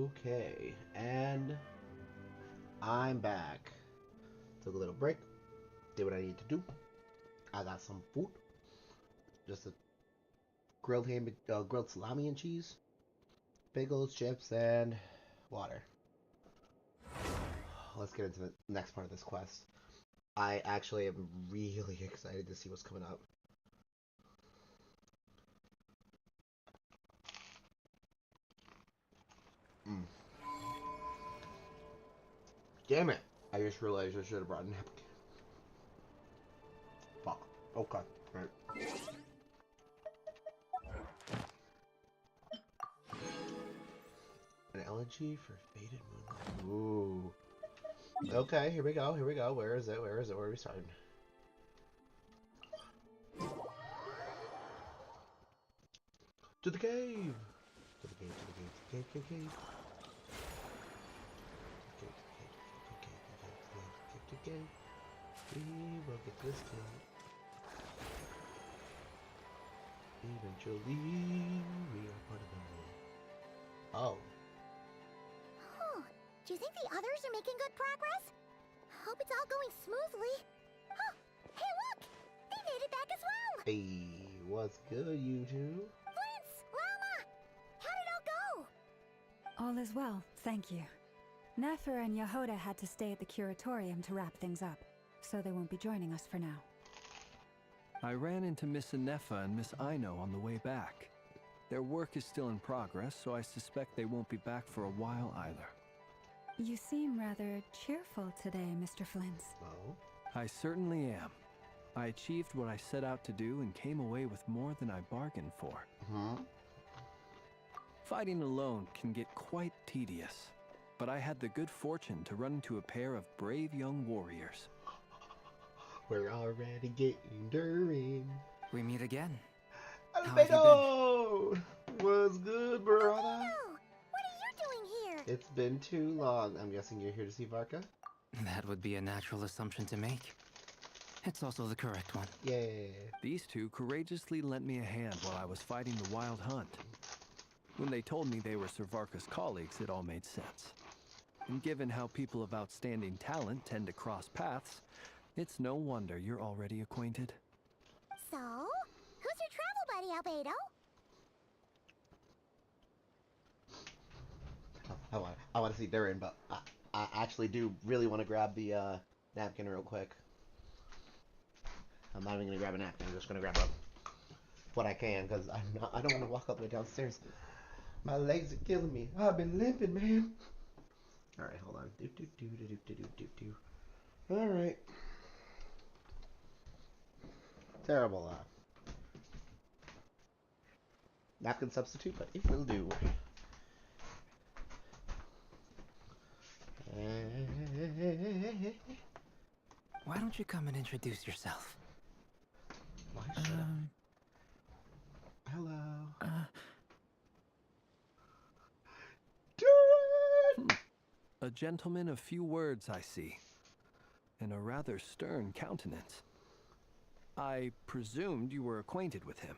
Okay, and I'm back. Took a little break, did what I need to do. I got some food, just a grilled salami and cheese, bagels, chips, and water. Let's get into the next part of this quest. I actually am really excited to see what's coming up. Mm. Damn it! I just realized I should have brought a napkin. Fuck. Okay. Right. An elegy for faded moonlight. Ooh. Okay, here we go. Here we go. Where is it? Where is it? Where are we starting? To the cave! To the cave, to the cave, to the cave, cave, cave. Cave. We will get this cave. Eventually, we are part of the world. Oh. Oh, do you think the others are making good progress? Hope it's all going smoothly. Oh, hey look! They made it back as well! Hey, what's good, you two? Flintz! Llama! How did it all go? All is well, thank you. Nefer and Yehuda had to stay at the curatorium to wrap things up, so they won't be joining us for now. I ran into Miss Anefa and Miss Aino on the way back. Their work is still in progress, so I suspect they won't be back for a while either. You seem rather cheerful today, Mr. Flintz. Oh. I certainly am. I achieved what I set out to do and came away with more than I bargained for. Fighting alone can get quite tedious, but I had the good fortune to run into a pair of brave young warriors. We're already getting dirty. We meet again. Albedo! What's good, brother? Albedo! What are you doing here? It's been too long. I'm guessing you're here to see Varka? That would be a natural assumption to make. It's also the correct one. Yay. These two courageously lent me a hand while I was fighting the wild hunt. When they told me they were Sir Varka's colleagues, it all made sense. And given how people of outstanding talent tend to cross paths, it's no wonder you're already acquainted. So, who's your travel buddy, Albedo? I want to see Durin, but I actually do really want to grab the napkin real quick. I'm not even gonna grab a napkin. I'm just gonna grab what I can because I don't want to walk up and downstairs. My legs are killing me. I've been limping, man. All right, hold on. All right. Terrible napkin substitute, but it will do. Why don't you come and introduce yourself? Why should I? Hello. Durin! A gentleman of few words, I see, and a rather stern countenance. I presumed you were acquainted with him.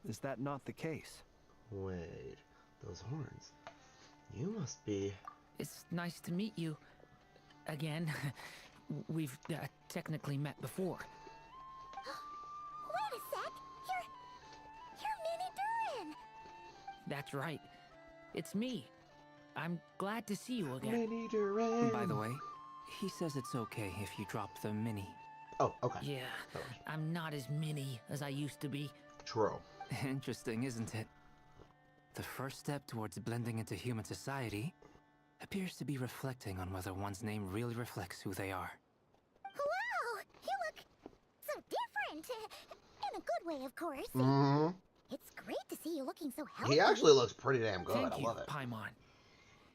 Is that not the case? Wait, those horns. You must be... It's nice to meet you. Again. We've technically met before. Wait a sec! You're Mini Durin! That's right. It's me. I'm glad to see you again. Mini Durin! By the way, he says it's okay if you drop the mini. Oh, okay. Yeah, I'm not as mini as I used to be. True. Interesting, isn't it? The first step towards blending into human society appears to be reflecting on whether one's name really reflects who they are. Wow! You look so different! In a good way, of course. Mm-hmm. It's great to see you looking so healthy. He actually looks pretty damn good. Thank I you, love it. Paimon.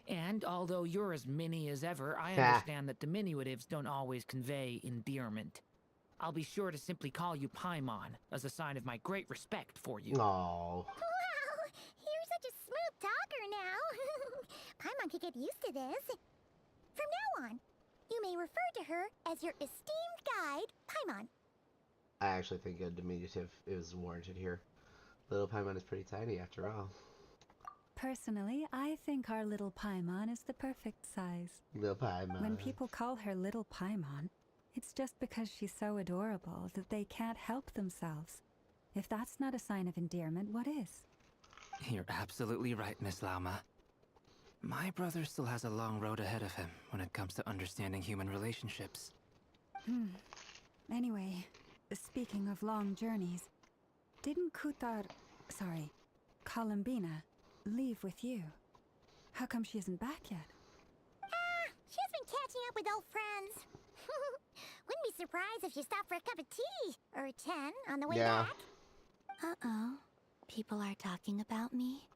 And although you're as mini as ever, I understand that diminutives don't always convey endearment. I'll be sure to simply call you Paimon as a sign of my great respect for you. Oh. Wow! You're such a smooth talker now. Paimon could get used to this. From now on, you may refer to her as your esteemed guide, Paimon. I actually think a diminutive is warranted here. Little Paimon is pretty tiny after all. Personally, I think our little Paimon is the perfect size. Little Paimon. When people call her little Paimon, it's just because she's so adorable that they can't help themselves. If that's not a sign of endearment, what is? You're absolutely right, Miss Lauma. My brother still has a long road ahead of him when it comes to understanding human relationships. Anyway, speaking of long journeys, didn't Columbina, leave with you? How come she isn't back yet? She's been catching up with old friends. Wouldn't be surprised if she stopped for a cup of tea or 10 on the way back. Uh-oh. People are talking about me.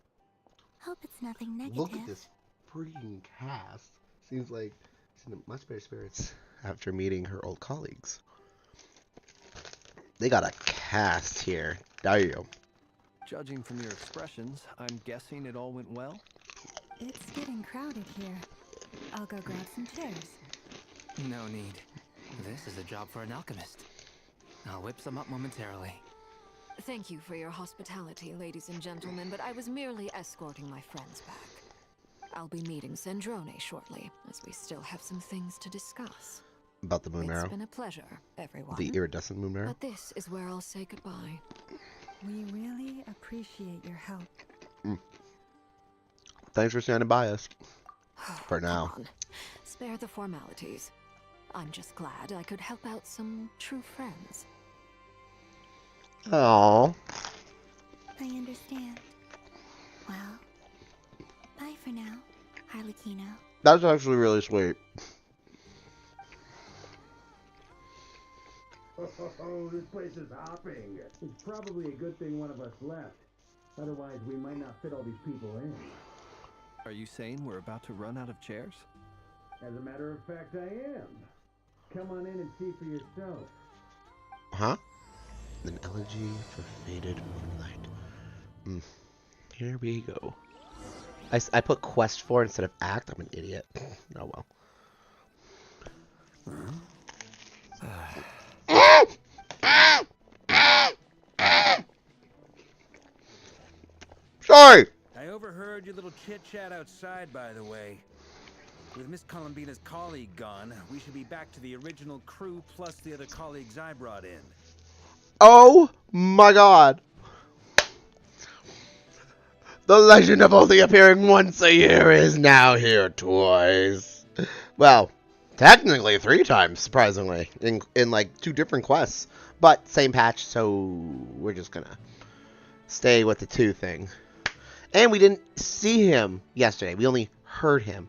Hope it's nothing negative. Look at this freaking cast. Seems like she's in much better spirits after meeting her old colleagues. They got a cast here. Damn. Judging from your expressions, I'm guessing it all went well? It's getting crowded here. I'll go grab some chairs. No need. This is a job for an alchemist. I'll whip some up momentarily. Thank you for your hospitality, ladies and gentlemen, but I was merely escorting my friends back. I'll be meeting Sandrone shortly, as we still have some things to discuss. About the moon arrow. It's been a pleasure, everyone. The iridescent moon arrow. But this is where I'll say goodbye. We really appreciate your help. Thanks for standing by us. For now. Come on. Spare the formalities. I'm just glad I could help out some true friends. Aww. I understand. Well, bye for now, Harlequino. That's actually really sweet. Oh, this place is hopping. It's probably a good thing one of us left. Otherwise, we might not fit all these people in. Are you saying we're about to run out of chairs? As a matter of fact, I am. Come on in and see for yourself. Huh? An elegy for faded moonlight. Here we go. I put quest for instead of act. I'm an idiot. Oh well. Sorry! I overheard your little chit-chat outside, by the way. With Miss Columbina's colleague gone, we should be back to the original crew plus the other colleagues I brought in. Oh my god! The legend of only appearing once a year is now here twice. Well, technically 3 times, surprisingly, in like 2 different quests. But same patch, so we're just gonna stay with the 2 thing. And we didn't see him yesterday. We only heard him.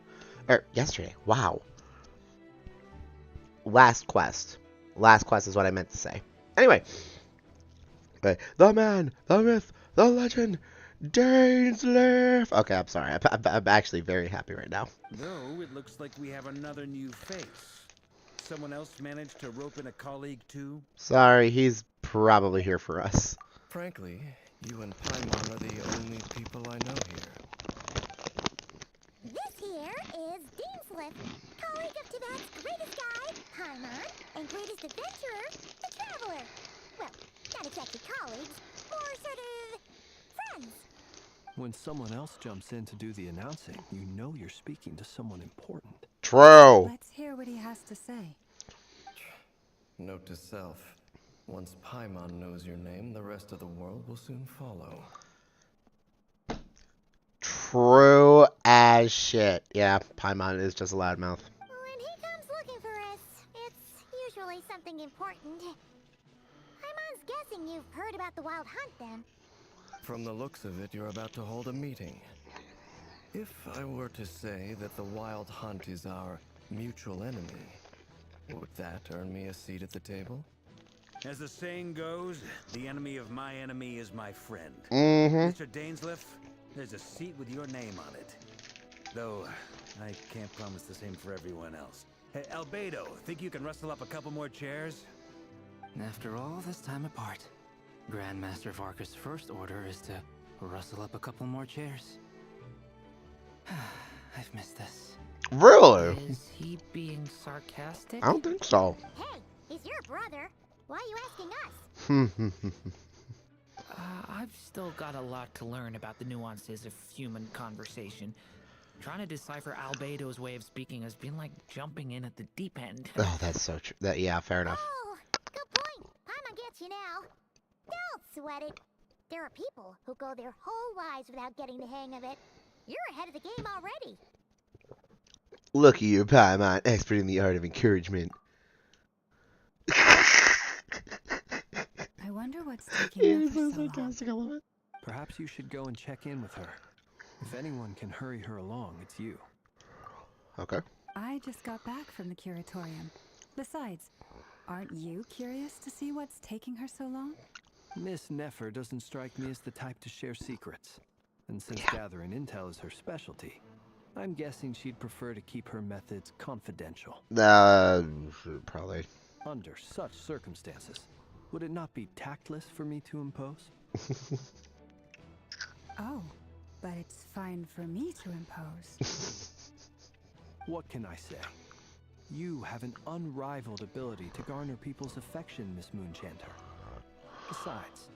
Yesterday. Wow. Last quest. Last quest is what I meant to say. Anyway. Okay. The man, the myth, the legend, Dainsleif. Okay, I'm sorry. I'm actually very happy right now. Though, it looks like we have another new face. Someone else managed to rope in a colleague, too? Sorry, he's probably here for us. Frankly, you and Paimon are the only people I know here. This here is Dainsleif, colleague of Tibet's greatest guide, Paimon, and greatest adventurer, the Traveler. Well, not exactly colleagues, more sort of friends. When someone else jumps in to do the announcing, you know you're speaking to someone important. True. Let's hear what he has to say. Note to self. Once Paimon knows your name, the rest of the world will soon follow. True as shit. Yeah, Paimon is just a loudmouth. When he comes looking for us, it's usually something important. Paimon's guessing you've heard about the Wild Hunt, then. From the looks of it, you're about to hold a meeting. If I were to say that the Wild Hunt is our mutual enemy, would that earn me a seat at the table? As the saying goes, the enemy of my enemy is my friend. Mm-hmm. Mr. Dainsleif, there's a seat with your name on it. Though, I can't promise the same for everyone else. Hey, Albedo, think you can rustle up a couple more chairs? After all this time apart, Grandmaster Varka's first order is to rustle up a couple more chairs. I've missed this. Really? Is he being sarcastic? I don't think so. Hey, he's your brother. Why are you asking us? I've still got a lot to learn about the nuances of human conversation. Trying to decipher Albedo's way of speaking has been like jumping in at the deep end. Oh, that's so true. Yeah, fair enough. Oh, good point. Paimon gets you now. Don't sweat it. There are people who go their whole lives without getting the hang of it. You're ahead of the game already. Look at you, Paimon, expert in the art of encouragement. I wonder what's taking her so long. Perhaps you should go and check in with her. If anyone can hurry her along, it's you. Okay. I just got back from the curatorium. Besides, aren't you curious to see what's taking her so long? Miss Nefer doesn't strike me as the type to share secrets. And since gathering intel is her specialty, I'm guessing she'd prefer to keep her methods confidential. Probably. Under such circumstances, would it not be tactless for me to impose? Oh, but it's fine for me to impose. What can I say? You have an unrivaled ability to garner people's affection, Miss Moonchanter. Besides,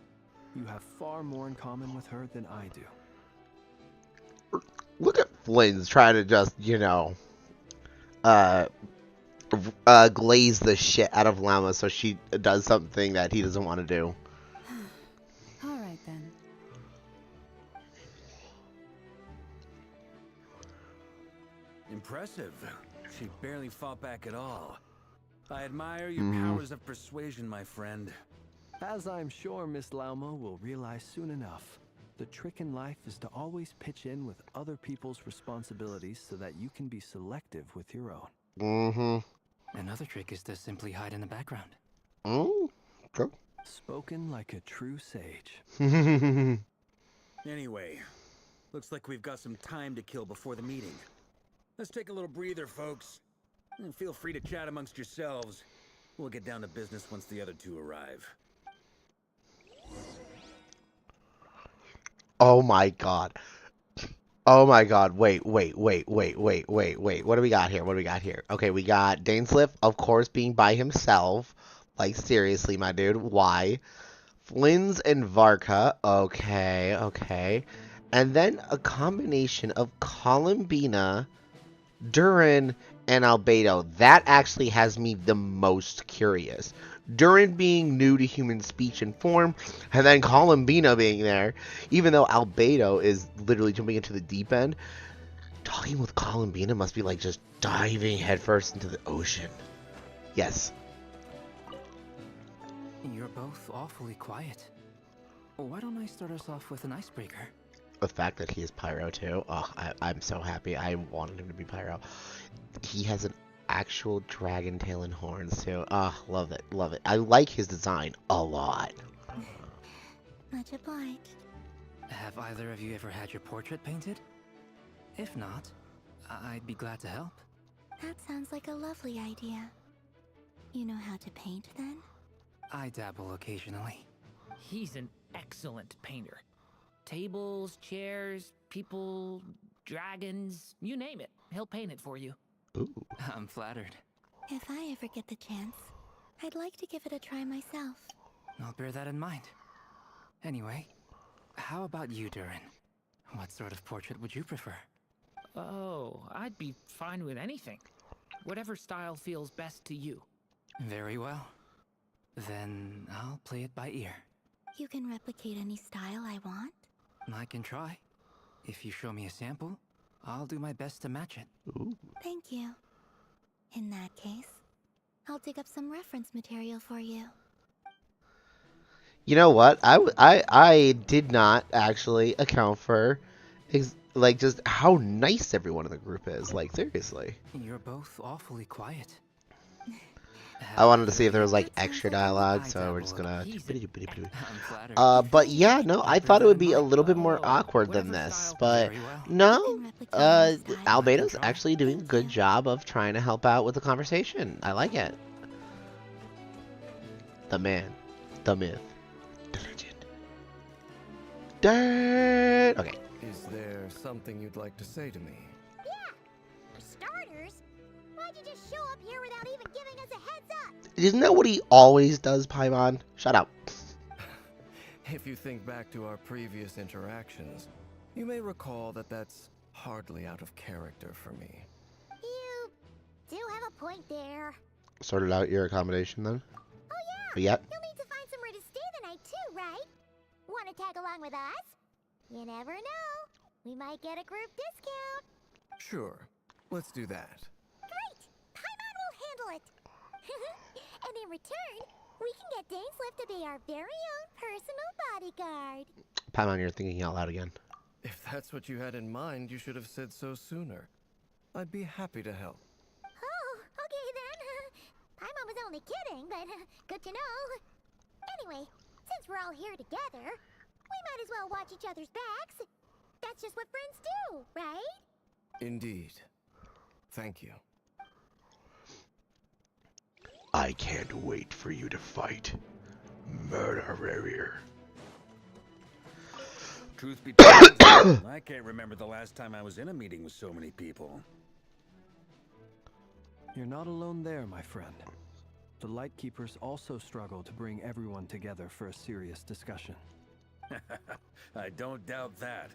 you have far more in common with her than I do. Look at Flynn's trying to just, you know, glaze the shit out of Llama so she does something that he doesn't want to do. All right then. Impressive. She barely fought back at all. I admire your powers of persuasion, my friend. As I'm sure Miss Lauma will realize soon enough, the trick in life is to always pitch in with other people's responsibilities so that you can be selective with your own. Another trick is to simply hide in the background. True. Spoken like a true sage. Anyway, looks like we've got some time to kill before the meeting. Let's take a little breather, folks. And feel free to chat amongst yourselves. We'll get down to business once the other two arrive. Oh my god. Oh my god. Wait. What do we got here? Okay, we got Dainsliff, of course, being by himself. Like, seriously, my dude. Why? Flynn's and Varka. Okay. And then a combination of Columbina, Durin, and Albedo. That actually has me the most curious. Durin being new to human speech and form, and then Columbina being there, even though Albedo is literally jumping into the deep end, talking with Columbina must be like just diving headfirst into the ocean. Yes. You're both awfully quiet. Why don't I start us off with an icebreaker? The fact that he is Pyro too, oh, I'm so happy. I wanted him to be Pyro. He has an actual dragon tail and horns too. Ah, love it. I like his design a lot. Much obliged. Have either of you ever had your portrait painted? If not, I'd be glad to help. That sounds like a lovely idea. You know how to paint then? I dabble occasionally. He's an excellent painter. Tables, chairs, people, dragons, you name it. He'll paint it for you. Ooh. I'm flattered. If I ever get the chance, I'd like to give it a try myself. I'll bear that in mind. Anyway, how about you, Durin? What sort of portrait would you prefer? Oh, I'd be fine with anything. Whatever style feels best to you. Very well. Then I'll play it by ear. You can replicate any style I want? I can try. If you show me a sample, I'll do my best to match it. Ooh. Thank you. In that case, I'll dig up some reference material for you. You know what? I did not actually account for like just how nice everyone in the group is. Like, seriously. You're both awfully quiet. I wanted to see if there was like extra dialogue, so we're just gonna. But yeah, no, I thought it would be a little bit more awkward than this, but no. Albedo's actually doing a good job of trying to help out with the conversation. I like it. The man, the myth, the legend. Dirt. Okay. Is there something you'd like to say to me? Yeah! For starters, why'd you just show up here without even giving us a heads up? Isn't that what he always does, Paimon? Shut up. If you think back to our previous interactions, you may recall that that's hardly out of character for me. You do have a point there. Sorted out your accommodation then? Oh yeah! Yep. You'll need to find somewhere to stay the night too, right? Want to tag along with us? You never know. We might get a group discount. Sure, let's do that. Great! Paimon will handle it. And in return, we can get Dainslift to be our very own personal bodyguard. Paimon, you're thinking out loud again. If that's what you had in mind, you should have said so sooner. I'd be happy to help. Oh, okay then. Paimon was only kidding, but good to know. Anyway, since we're all here together, we might as well watch each other's backs. That's just what friends do, right? Indeed. Thank you. I can't wait for you to fight Murderer. Truth be told, I can't remember the last time I was in a meeting with so many people. You're not alone there, my friend. The Lightkeepers also struggle to bring everyone together for a serious discussion. I don't doubt that.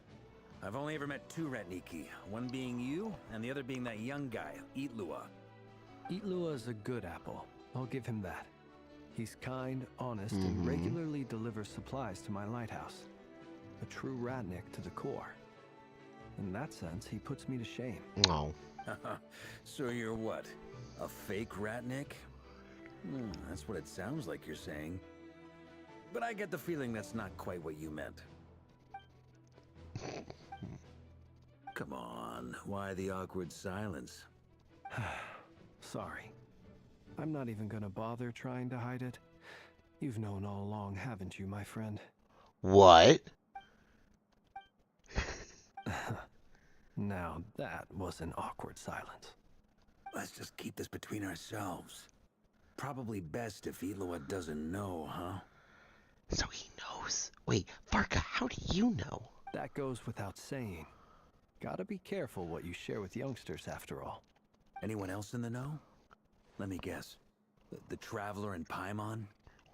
I've only ever met two Ratniki, one being you, and the other being that young guy, Eatlua. Eatlua is a good apple. I'll give him that. He's kind, honest, and regularly delivers supplies to my lighthouse. A true Ratnik to the core. In that sense, he puts me to shame. No. So you're what? A fake Ratnik? That's what it sounds like you're saying. But I get the feeling that's not quite what you meant. Come on, why the awkward silence? Sorry. I'm not even gonna bother trying to hide it. You've known all along, haven't you, my friend? What? Now, that was an awkward silence. Let's just keep this between ourselves. Probably best if Eloa doesn't know, huh? So he knows. Wait, Varka, how do you know? That goes without saying. Gotta be careful what you share with youngsters, after all. Anyone else in the know? Let me guess. The Traveler and Paimon?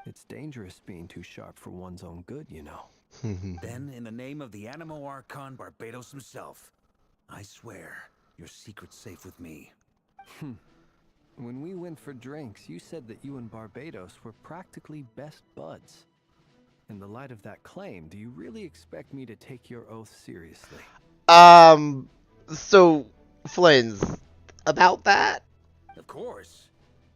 It's dangerous being too sharp for one's own good, you know. Then, in the name of the Animo Archon Barbados himself, I swear, your secret's safe with me. When we went for drinks, you said that you and Barbados were practically best buds. In the light of that claim, do you really expect me to take your oath seriously? So, Flynn's, about that? Of course.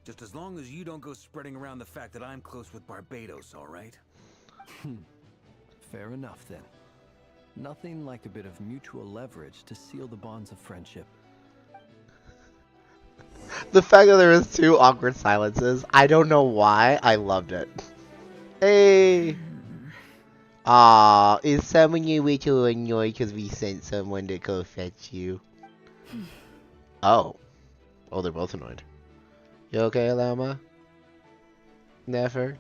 Just as long as you don't go spreading around the fact that I'm close with Barbados, all right? Fair enough, then. Nothing like a bit of mutual leverage to seal the bonds of friendship. The fact that there was two awkward silences, I don't know why, I loved it. Hey! Is someone you way too annoyed because we sent someone to go fetch you? Oh, they're both annoyed. You okay, Llama? Never?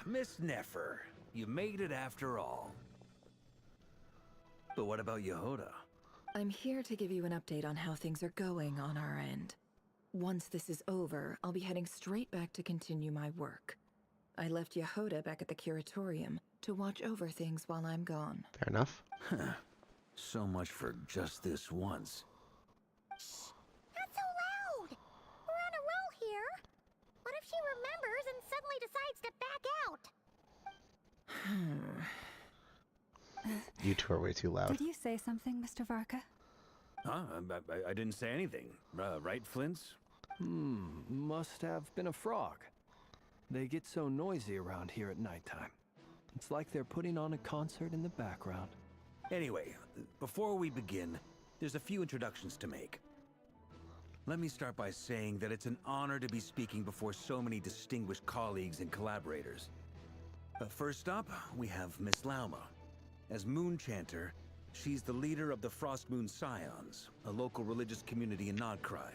Miss Nefer, you made it after all. But what about Yehoda? I'm here to give you an update on how things are going on our end. Once this is over, I'll be heading straight back to continue my work. I left Yehoda back at the Curatorium to watch over things while I'm gone. Fair enough. So much for just this once. Shh! Not so loud! We're on a roll here. What if she remembers and suddenly decides to back out? You two are way too loud. Did you say something, Mr. Varka? Huh? I didn't say anything. Right, Flints? Must have been a frog. They get so noisy around here at nighttime. It's like they're putting on a concert in the background. Anyway, before we begin, there's a few introductions to make. Let me start by saying that it's an honor to be speaking before so many distinguished colleagues and collaborators. First up, we have Miss Lauma. As Moon Chanter, she's the leader of the Frost Moon Scions, a local religious community in Nodcry.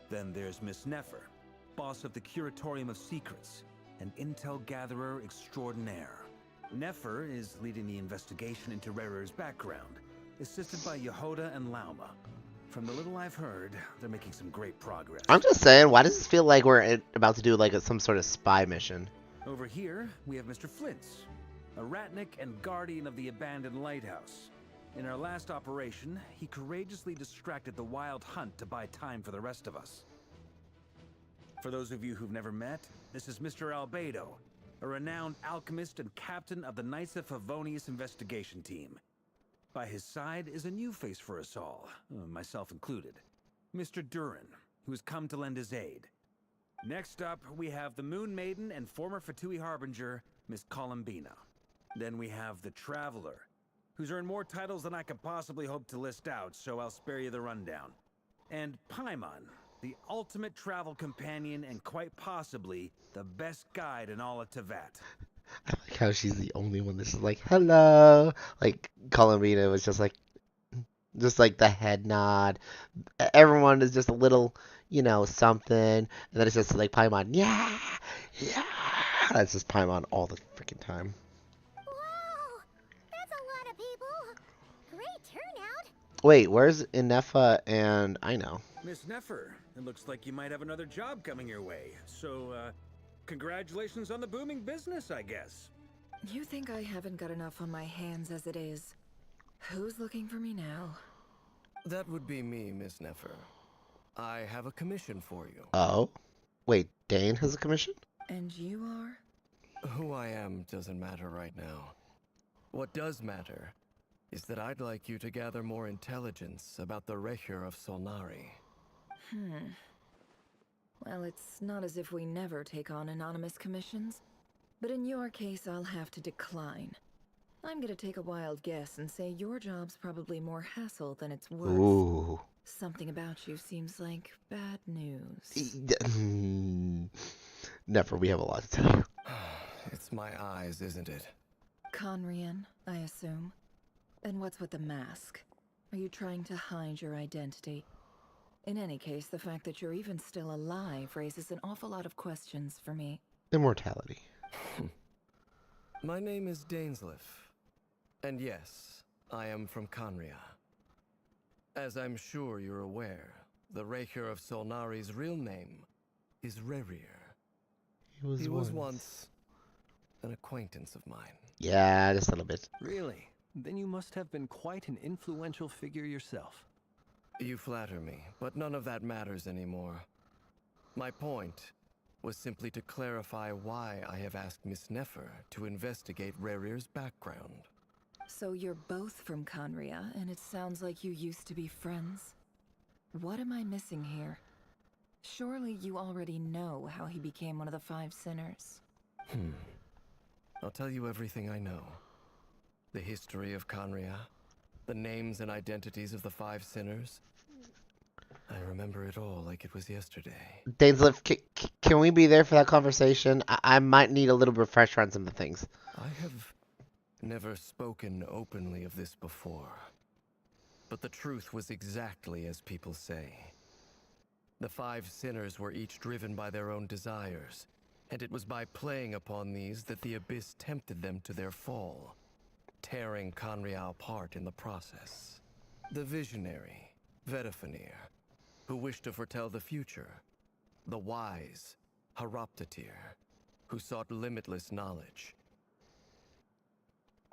Then there's Miss Nefer, boss of the Curatorium of Secrets, an intel gatherer extraordinaire. Nefer is leading the investigation into Rerer's background, assisted by Yehoda and Lauma. From the little I've heard, they're making some great progress. I'm just saying, why does this feel like we're about to do like some sort of spy mission? Over here, we have Mr. Flint's, a ratnik and guardian of the abandoned lighthouse. In our last operation, he courageously distracted the wild hunt to buy time for the rest of us. For those of you who've never met, this is Mr. Albedo, a renowned alchemist and captain of the Knights of Favonius investigation team. By his side is a new face for us all, myself included, Mr. Durin, who has come to lend his aid. Next up, we have the Moon Maiden and former Fatui Harbinger, Miss Columbina. Then we have the Traveler, who's earned more titles than I could possibly hope to list out, so I'll spare you the rundown. And Paimon, the ultimate travel companion and quite possibly the best guide in all of Tevat. I like how she's the only one that's just like, hello. Like, Columbina was just like the head nod. Everyone is just a little, something. And then it's just like Paimon, yeah, yeah. That's just Paimon all the freaking time. Wow, that's a lot of people. Great turnout. Wait, where's Inefa and Ino? Miss Neffer, it looks like you might have another job coming your way. So, congratulations on the booming business, I guess. You think I haven't got enough on my hands as it is? Who's looking for me now? That would be me, Miss Neffer. I have a commission for you. Oh? Wait, Dane has a commission? And you are? Who I am doesn't matter right now. What does matter is that I'd like you to gather more intelligence about the Recher of Solnari. Well, it's not as if we never take on anonymous commissions. But in your case, I'll have to decline. I'm gonna take a wild guess and say your job's probably more hassle than it's worth. Ooh. Something about you seems like bad news. Never, we have a lot to tell you. It's my eyes, isn't it? Conrian, I assume. And what's with the mask? Are you trying to hide your identity? In any case, the fact that you're even still alive raises an awful lot of questions for me. Immortality. My name is Dainsleif. And yes, I am from Conria. As I'm sure you're aware, the Recher of Solnari's real name is Rerir. He was once an acquaintance of mine. Yeah, just a little bit. Really? Then you must have been quite an influential figure yourself. You flatter me, but none of that matters anymore. My point was simply to clarify why I have asked Miss Neffer to investigate Rerir's background. So you're both from Conria, and it sounds like you used to be friends. What am I missing here? Surely you already know how he became one of the Five Sinners. I'll tell you everything I know. The history of Conria, the names and identities of the Five Sinners. I remember it all like it was yesterday. Dainsleif, can we be there for that conversation? I might need a little refresher on some of the things. I have never spoken openly of this before. But the truth was exactly as people say. The Five Sinners were each driven by their own desires, and it was by playing upon these that the Abyss tempted them to their fall, tearing Conria apart in the process. The visionary, Vedafinir, who wished to foretell the future. The wise, Haroptatir, who sought limitless knowledge.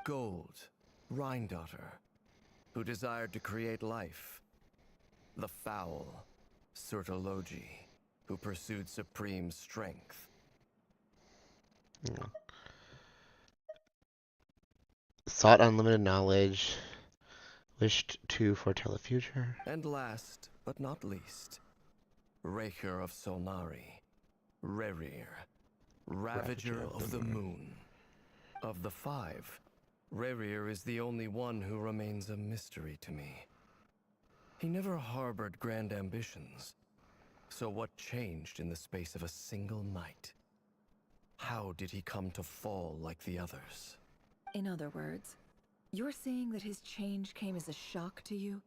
Gold, Rhindaughter, who desired to create life. The foul, Surtologi, who pursued supreme strength. Sought unlimited knowledge, wished to foretell the future. And last, but not least, Recher of Solnari, Rerir, Ravager of the Moon. Of the five, Rerir is the only one who remains a mystery to me. He never harbored grand ambitions. So what changed in the space of a single night? How did he come to fall like the others? In other words, you're saying that his change came as a shock to you,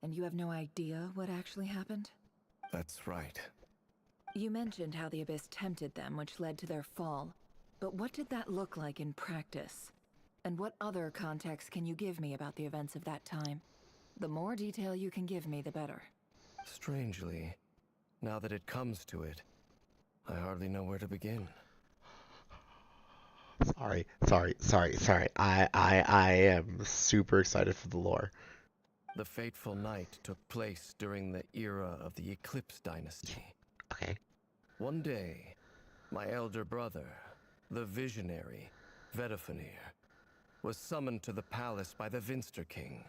and you have no idea what actually happened? That's right. You mentioned how the Abyss tempted them, which led to their fall. But what did that look like in practice? And what other context can you give me about the events of that time? The more detail you can give me, the better. Strangely, now that it comes to it, I hardly know where to begin. Sorry. I am super excited for the lore. The fateful night took place during the era of the Eclipse Dynasty. Okay. One day, my elder brother, the visionary, Vedifenir, was summoned to the palace by the Vinster King,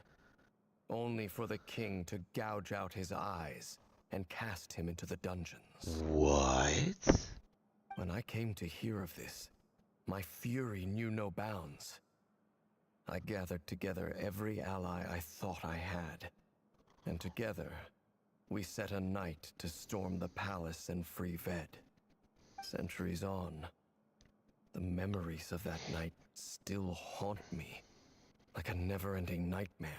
only for the king to gouge out his eyes and cast him into the dungeons. What? When I came to hear of this, my fury knew no bounds. I gathered together every ally I thought I had, and together we set a night to storm the palace and free Ved. Centuries on, the memories of that night still haunt me like a never-ending nightmare.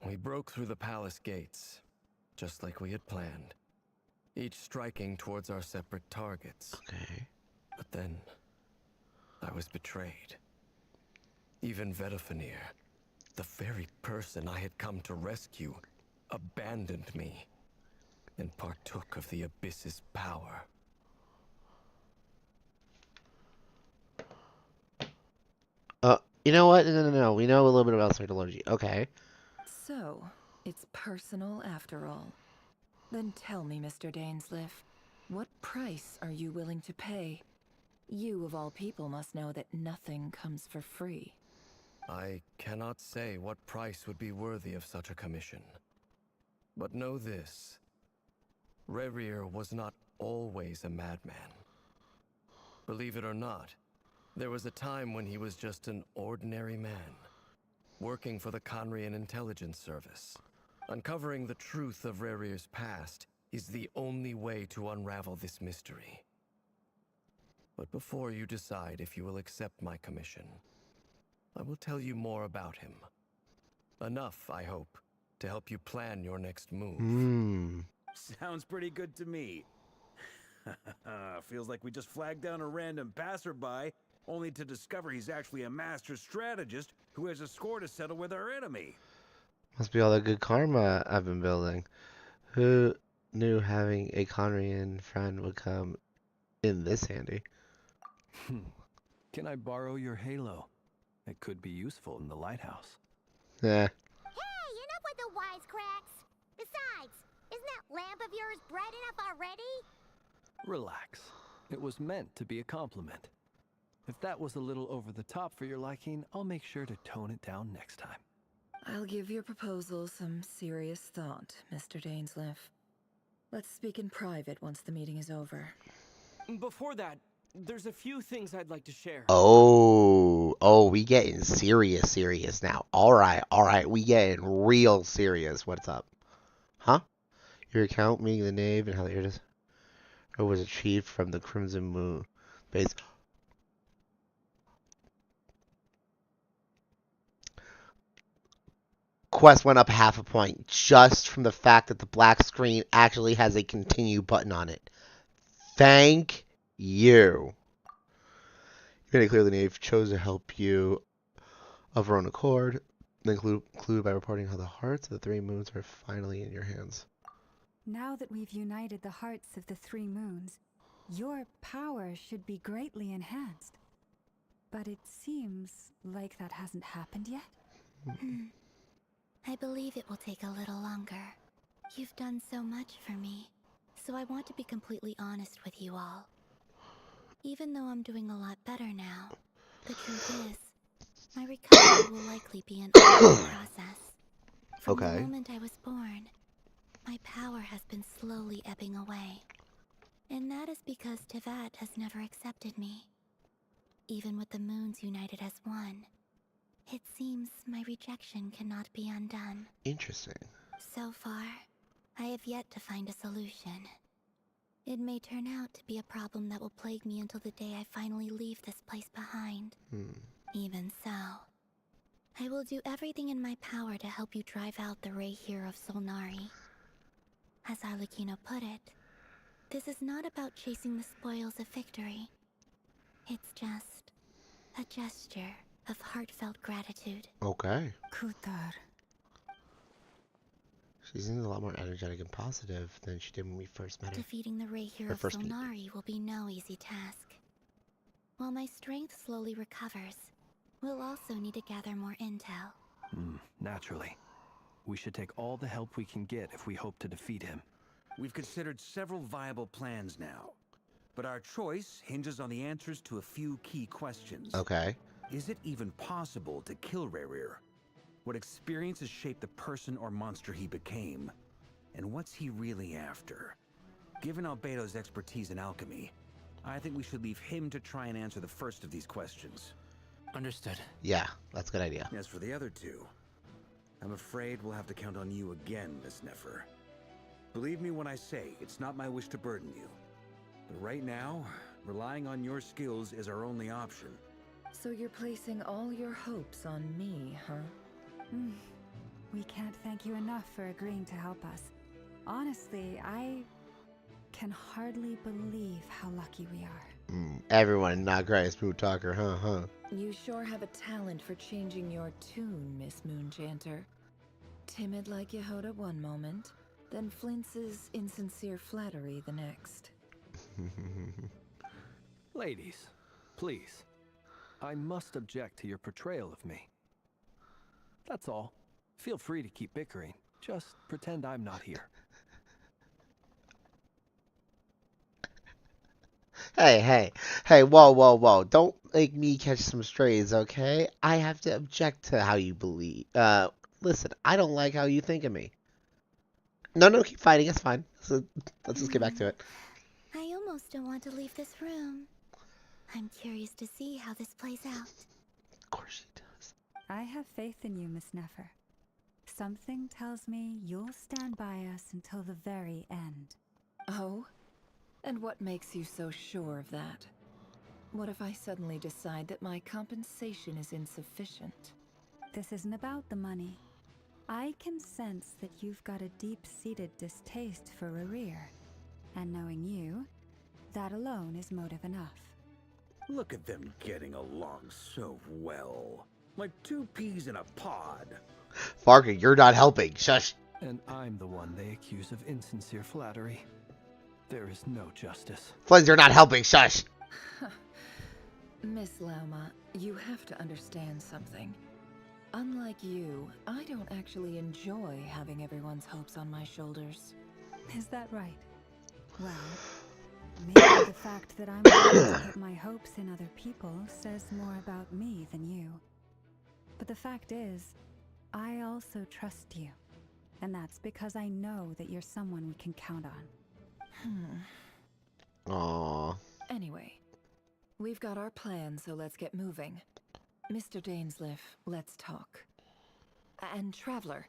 We broke through the palace gates, just like we had planned, each striking towards our separate targets. Okay. But then, I was betrayed. Even Vedifenir, the very person I had come to rescue, abandoned me and partook of the Abyss's power. You know what? No. We know a little bit about psychology. Okay. So, it's personal after all. Then tell me, Mr. Dainsleif, what price are you willing to pay? You, of all people, must know that nothing comes for free. I cannot say what price would be worthy of such a commission. But know this. Rerir was not always a madman. Believe it or not, there was a time when he was just an ordinary man, working for the Conrian Intelligence Service. Uncovering the truth of Rerir's past is the only way to unravel this mystery. But before you decide if you will accept my commission, I will tell you more about him. Enough, I hope, to help you plan your next move. Sounds pretty good to me. Feels like we just flagged down a random passerby, only to discover he's actually a master strategist who has a score to settle with our enemy. Must be all the good karma I've been building. Who knew having a Conrian friend would come in this handy? Can I borrow your halo? It could be useful in the lighthouse. Yeah. Hey, enough with the wisecracks! Besides, isn't that lamp of yours bright enough already? Relax. It was meant to be a compliment. If that was a little over the top for your liking, I'll make sure to tone it down next time. I'll give your proposal some serious thought, Mr. Dainsleif. Let's speak in private once the meeting is over. Before that, there's a few things I'd like to share. Oh, we getting serious now. All right, we getting real serious. What's up? Huh? Your account, meaning the knave, and how the artist was achieved from the Crimson Moon base. Quest went up half a point just from the fact that the black screen actually has a continue button on it. Thank you. You made it clear the knave chose to help you of her own accord, then conclude by reporting how the hearts of the three moons are finally in your hands. Now that we've united the hearts of the three moons, your power should be greatly enhanced. But it seems like that hasn't happened yet. I believe it will take a little longer. You've done so much for me, so I want to be completely honest with you all. Even though I'm doing a lot better now, the truth is, my recovery will likely be an ongoing process. From the moment I was born, my power has been slowly ebbing away. And that is because Tevat has never accepted me. Even with the moons united as one, it seems my rejection cannot be undone. Interesting. So far, I have yet to find a solution. It may turn out to be a problem that will plague me until the day I finally leave this place behind. Even so, I will do everything in my power to help you drive out the Rayhir of Solnari. As Arlecchino put it, this is not about chasing the spoils of victory. It's just a gesture of heartfelt gratitude. Okay. Kutar. She seems a lot more energetic and positive than she did when we first met her. Defeating the Rahier Her of first meet. Solnari will be no easy task. While my strength slowly recovers, we'll also need to gather more intel. Naturally. We should take all the help we can get if we hope to defeat him. We've considered several viable plans now, but our choice hinges on the answers to a few key questions. Okay. Is it even possible to kill Rahier? What experiences shaped the person or monster he became? And what's he really after? Given Albedo's expertise in alchemy, I think we should leave him to try and answer the first of these questions. Understood. Yeah, that's a good idea. As for the other two, I'm afraid we'll have to count on you again, Miss Nefer. Believe me when I say it's not my wish to burden you. But right now, relying on your skills is our only option. So you're placing all your hopes on me, huh? We can't thank you enough for agreeing to help us. Honestly, I can hardly believe how lucky we are. Everyone not great smooth talker, huh? You sure have a talent for changing your tune, Miss Moonchanter. Timid like Yehoda one moment, then flinches insincere flattery the next. Ladies, please. I must object to your portrayal of me. That's all. Feel free to keep bickering. Just pretend I'm not here. Hey, whoa. Don't make me catch some strays, okay? I have to object to how you believe. Listen, I don't like how you think of me. No, keep fighting, it's fine. So, let's just get back to it. I almost don't want to leave this room. I'm curious to see how this plays out. Of course she does. I have faith in you, Miss Nefer. Something tells me you'll stand by us until the very end. Oh? And what makes you so sure of that? What if I suddenly decide that my compensation is insufficient? This isn't about the money. I can sense that you've got a deep-seated distaste for Rahier. And knowing you, that alone is motive enough. Look at them getting along so well. Like two peas in a pod. Varka, you're not helping. Shush. And I'm the one they accuse of insincere flattery. There is no justice. Flins, you're not helping. Shush. Miss Lauma, you have to understand something. Unlike you, I don't actually enjoy having everyone's hopes on my shoulders. Is that right? Well, maybe the fact that I'm willing to put my hopes in other people says more about me than you. But the fact is, I also trust you. And that's because I know that you're someone we can count on. Aww. Anyway, we've got our plan, so let's get moving. Mr. Dainsliff, let's talk. And Traveler,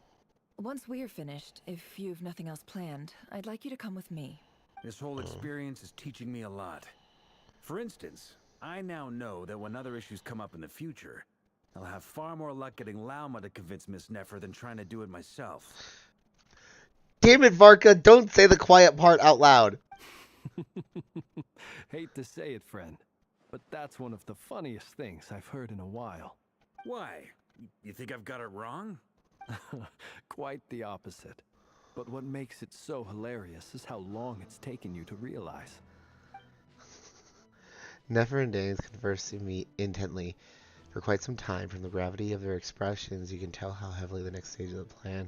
once we're finished, if you've nothing else planned, I'd like you to come with me. This whole experience is teaching me a lot. For instance, I now know that when other issues come up in the future, I'll have far more luck getting Lauma to convince Miss Nefer than trying to do it myself. Damn it, Varka, don't say the quiet part out loud. Hate to say it, friend, but that's one of the funniest things I've heard in a while. Why? You think I've got it wrong? Quite the opposite. But what makes it so hilarious is how long it's taken you to realize. Nefer and Danes converse intently for quite some time. From the gravity of their expressions, you can tell how heavily the next stage of the plan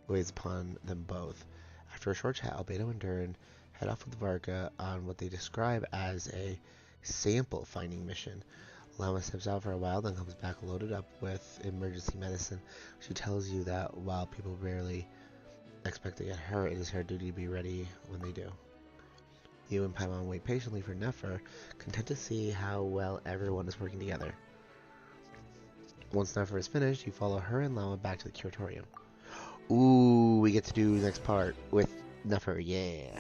weighs upon them both. After a short chat, Albedo and Durin head off with Varka on what they describe as a sample finding mission. Lama steps out for a while, then comes back loaded up with emergency medicine. She tells you that while people rarely expect to get hurt, it is her duty to be ready when they do. You and Paimon wait patiently for Nefer, content to see how well everyone is working together. Once Nefer is finished, you follow her and Lama back to the curatorium. Ooh, we get to do the next part with Nefer, yeah.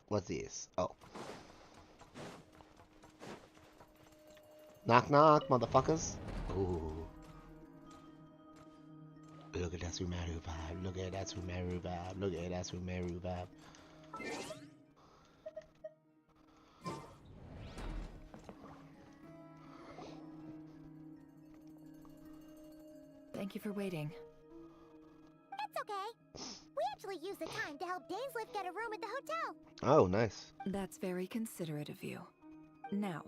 What's this? Oh. Knock knock, motherfuckers. Ooh. Look at that Sumeru vibe. Look at that Sumeru vibe. Look at that Sumeru vibe. Thank you for waiting. It's okay. We actually used the time to help Dainsliff get a room at the hotel. Oh, nice. That's very considerate of you. Now,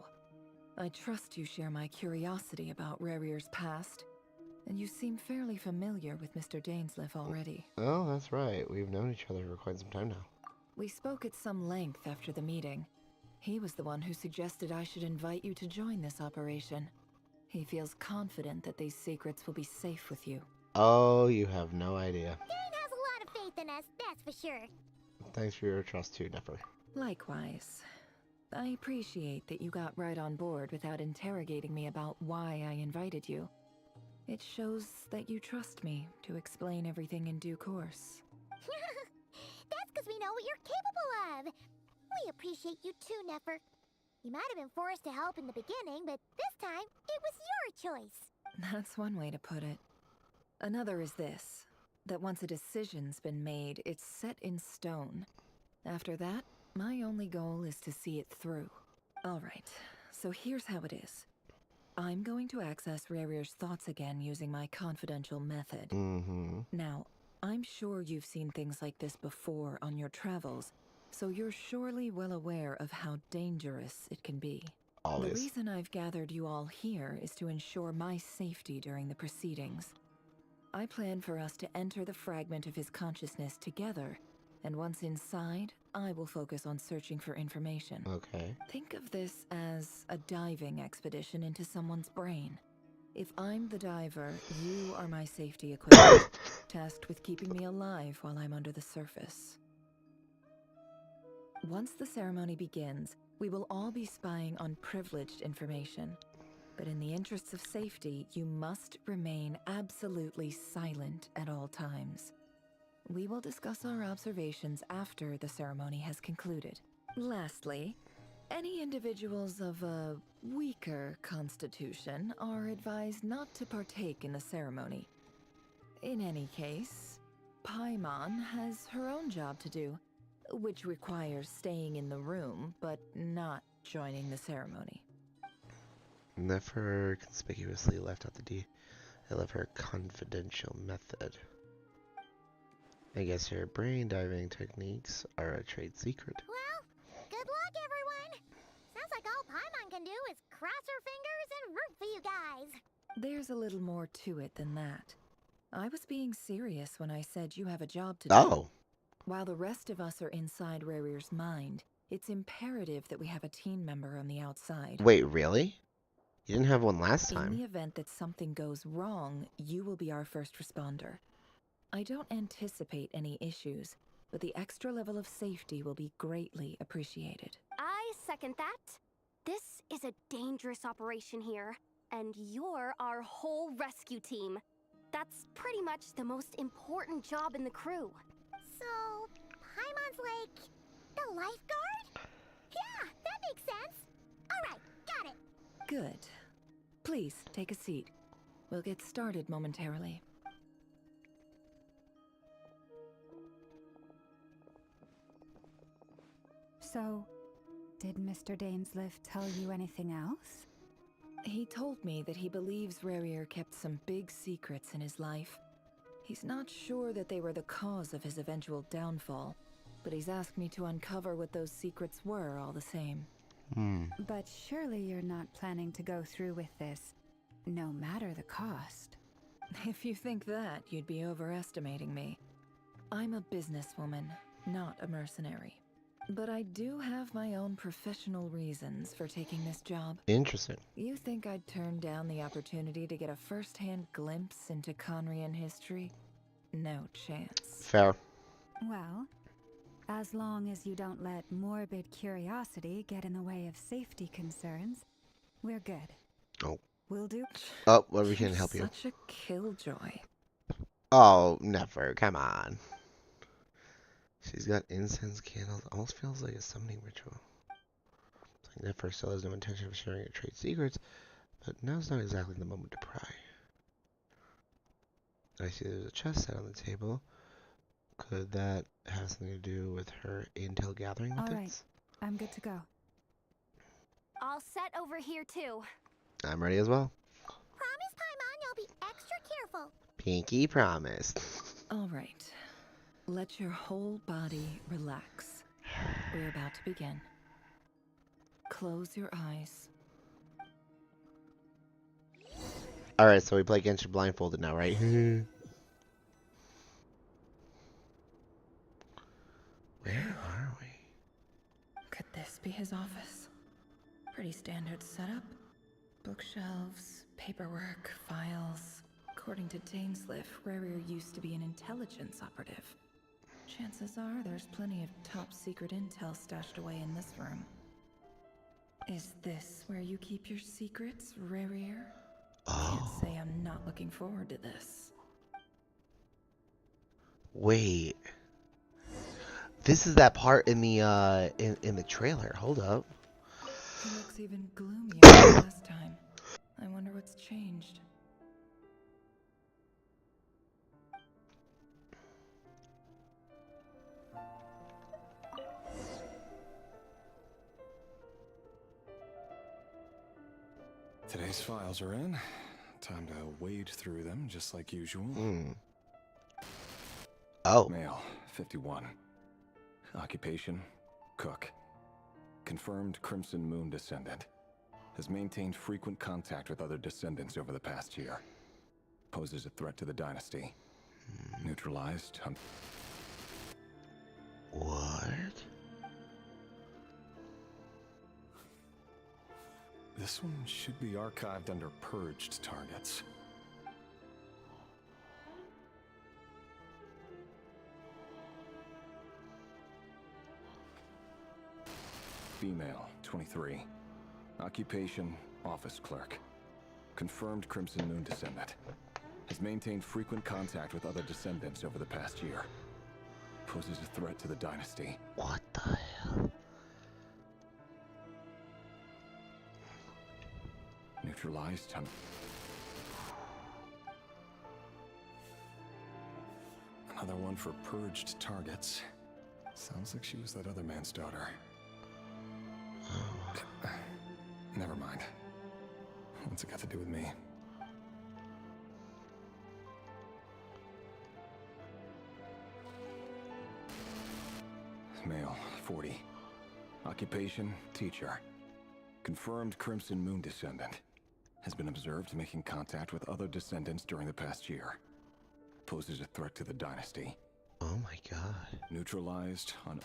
I trust you share my curiosity about Rarir's past, and you seem fairly familiar with Mr. Dainsliff already. Oh, that's right. We've known each other for quite some time now. We spoke at some length after the meeting. He was the one who suggested I should invite you to join this operation. He feels confident that these secrets will be safe with you. Oh, you have no idea. Dane has a lot of faith in us, that's for sure. Thanks for your trust too, Nefer. Likewise. I appreciate that you got right on board without interrogating me about why I invited you. It shows that you trust me to explain everything in due course. That's because we know what you're capable of. We appreciate you too, Nefer. You might have been forced to help in the beginning, but this time, it was your choice. That's one way to put it. Another is this, that once a decision's been made, it's set in stone. After that, my only goal is to see it through. Alright, so here's how it is. I'm going to access Rarir's thoughts again using my confidential method. Now, I'm sure you've seen things like this before on your travels, so you're surely well aware of how dangerous it can be. Always. The reason I've gathered you all here is to ensure my safety during the proceedings. I plan for us to enter the fragment of his consciousness together, and once inside, I will focus on searching for information. Okay. Think of this as a diving expedition into someone's brain. If I'm the diver, you are my safety equipment, tasked with keeping me alive while I'm under the surface. Once the ceremony begins, we will all be spying on privileged information. But in the interests of safety, you must remain absolutely silent at all times. We will discuss our observations after the ceremony has concluded. Lastly, any individuals of a weaker constitution are advised not to partake in the ceremony. In any case, Paimon has her own job to do, which requires staying in the room, but not joining the ceremony. Nefer conspicuously left out the D. I love her confidential method. I guess her brain diving techniques are a trade secret. Well, good luck, everyone. Sounds like all Paimon can do is cross her fingers and root for you guys. There's a little more to it than that. I was being serious when I said you have a job to do. Oh. While the rest of us are inside Rarir's mind, it's imperative that we have a team member on the outside. Wait, really? You didn't have one last time. In the event that something goes wrong, you will be our first responder. I don't anticipate any issues, but the extra level of safety will be greatly appreciated. I second that. This is a dangerous operation here, and you're our whole rescue team. That's pretty much the most important job in the crew. So, Paimon's like the lifeguard? Yeah, that makes sense. Alright, got it. Good. Please, take a seat. We'll get started momentarily. So, did Mr. Dainsliff tell you anything else? He told me that he believes Rarir kept some big secrets in his life. He's not sure that they were the cause of his eventual downfall, but he's asked me to uncover what those secrets were all the same. But surely you're not planning to go through with this, no matter the cost. If you think that, you'd be overestimating me. I'm a businesswoman, not a mercenary. But I do have my own professional reasons for taking this job. Interesting. You think I'd turn down the opportunity to get a first-hand glimpse into Conrian history? No chance. Fair. Well, as long as you don't let morbid curiosity get in the way of safety concerns, we're good. Oh. Will do. Oh, well, we can help you. Such a killjoy. Oh, never. Come on. She's got incense candles. Almost feels like a summoning ritual. It's like Nefer still has no intention of sharing her trade secrets, but now's not exactly the moment to pry. I see there's a chest set on the table. Could that have something to do with her intel gathering methods? All right, I'm good to go. All set over here too. I'm ready as well. Promise, Paimon, you'll be extra careful. Pinky promise. All right. Let your whole body relax. We're about to begin. Close your eyes. Alright, so we play Genshin blindfolded now, right? Where are we? Could this be his office? Pretty standard setup. Bookshelves, paperwork, files. According to Dainsliff, Rarier used to be an intelligence operative. Chances are there's plenty of top secret intel stashed away in this room. Is this where you keep your secrets, Rarier? Can't say I'm not looking forward to this. Wait. This is that part in the in the trailer. Hold up. He looks even gloomier than last time. I wonder what's changed. Today's files are in. Time to wade through them, just like usual. Oh. Male, 51. Occupation, cook. Confirmed Crimson Moon descendant. Has maintained frequent contact with other descendants over the past year. Poses a threat to the dynasty. Neutralized. What? This one should be archived under purged targets. Female, 23. Occupation, office clerk. Confirmed Crimson Moon descendant. Has maintained frequent contact with other descendants over the past year. Poses a threat to the dynasty. What the hell? Neutralized. Another one for purged targets. Sounds like she was that other man's daughter. Never mind. What's it got to do with me? Male, 40. Occupation, teacher. Confirmed Crimson Moon descendant. Has been observed making contact with other descendants during the past year. Poses a threat to the dynasty. Oh my god. Neutralized on...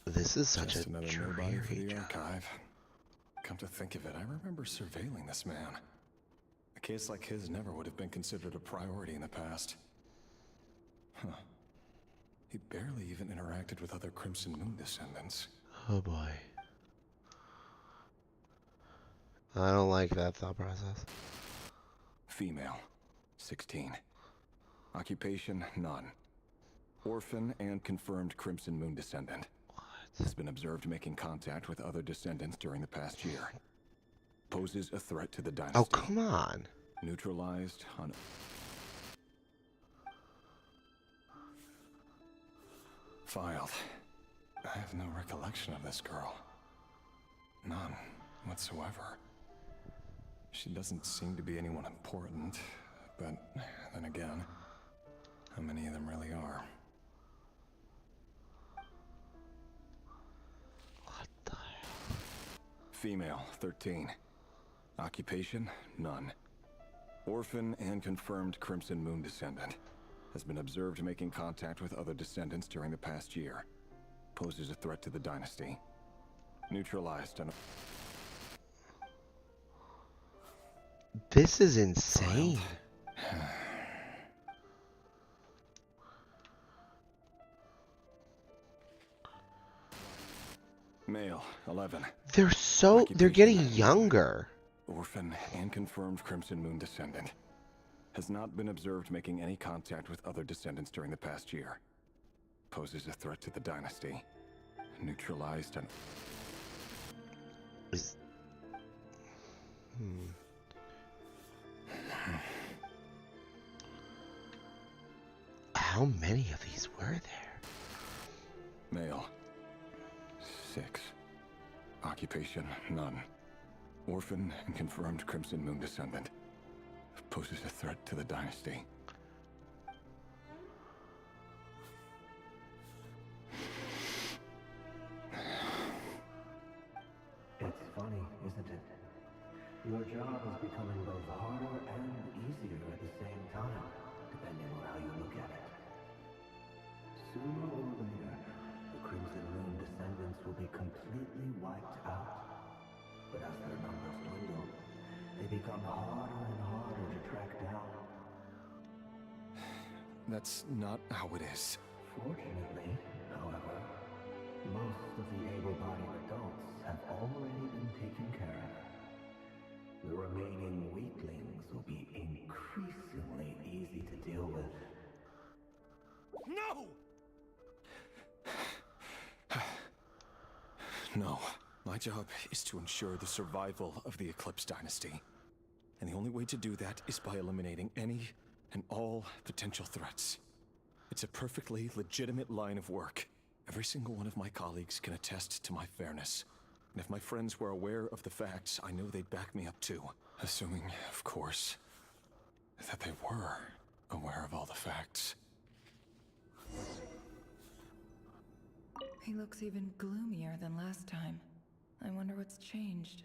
This is such Just a another nobody for dreary the job. archive. Come to think of it, I remember surveilling this man. A case like his never would have been considered a priority in the past. Huh. He barely even interacted with other Crimson Moon descendants. Oh boy. I don't like that thought process. Female, 16. Occupation, none. Orphan and confirmed Crimson Moon descendant. Has been observed making contact with other descendants during the past year. Poses a threat to the dynasty. Oh, come on. Neutralized on... Filed. I have no recollection of this girl. None whatsoever. She doesn't seem to be anyone important, but then again, how many of them really are? What the hell? Female, 13. Occupation, none. Orphan and confirmed Crimson Moon descendant. Has been observed making contact with other descendants during the past year. Poses a threat to the dynasty. Neutralized on... This is insane. Male, 11. They're getting younger. Orphan and confirmed Crimson Moon descendant. Has not been observed making any contact with other descendants during the past year. Poses a threat to the dynasty. Neutralized on... How many of these were there? Male, 6. Occupation, none. Orphan and confirmed Crimson Moon descendant. Poses a threat to the dynasty. It's funny, isn't it? Your job is becoming both harder and easier at the same time, depending on how you look at it. Sooner or later, the Crimson Moon descendants will be completely wiped out. But as their numbers dwindle, they become harder and harder to track down. That's not how it is. Fortunately, however, most of the able-bodied adults have already been taken care of. The remaining weaklings will be increasingly easy to deal with. No! No. My job is to ensure the survival of the Eclipse Dynasty. And the only way to do that is by eliminating any and all potential threats. It's a perfectly legitimate line of work. Every single one of my colleagues can attest to my fairness. And if my friends were aware of the facts, I know they'd back me up too. Assuming, of course, that they were aware of all the facts. He looks even gloomier than last time. I wonder what's changed.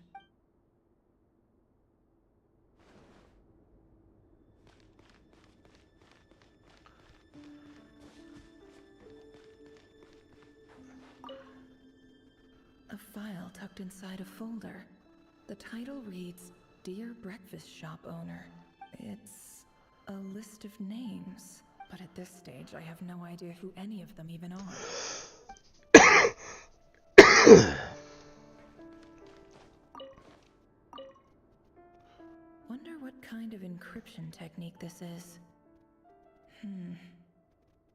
A file tucked inside a folder. The title reads, Dear Breakfast Shop Owner. It's a list of names, but at this stage I have no idea who any of them even are. Wonder what kind of encryption technique this is.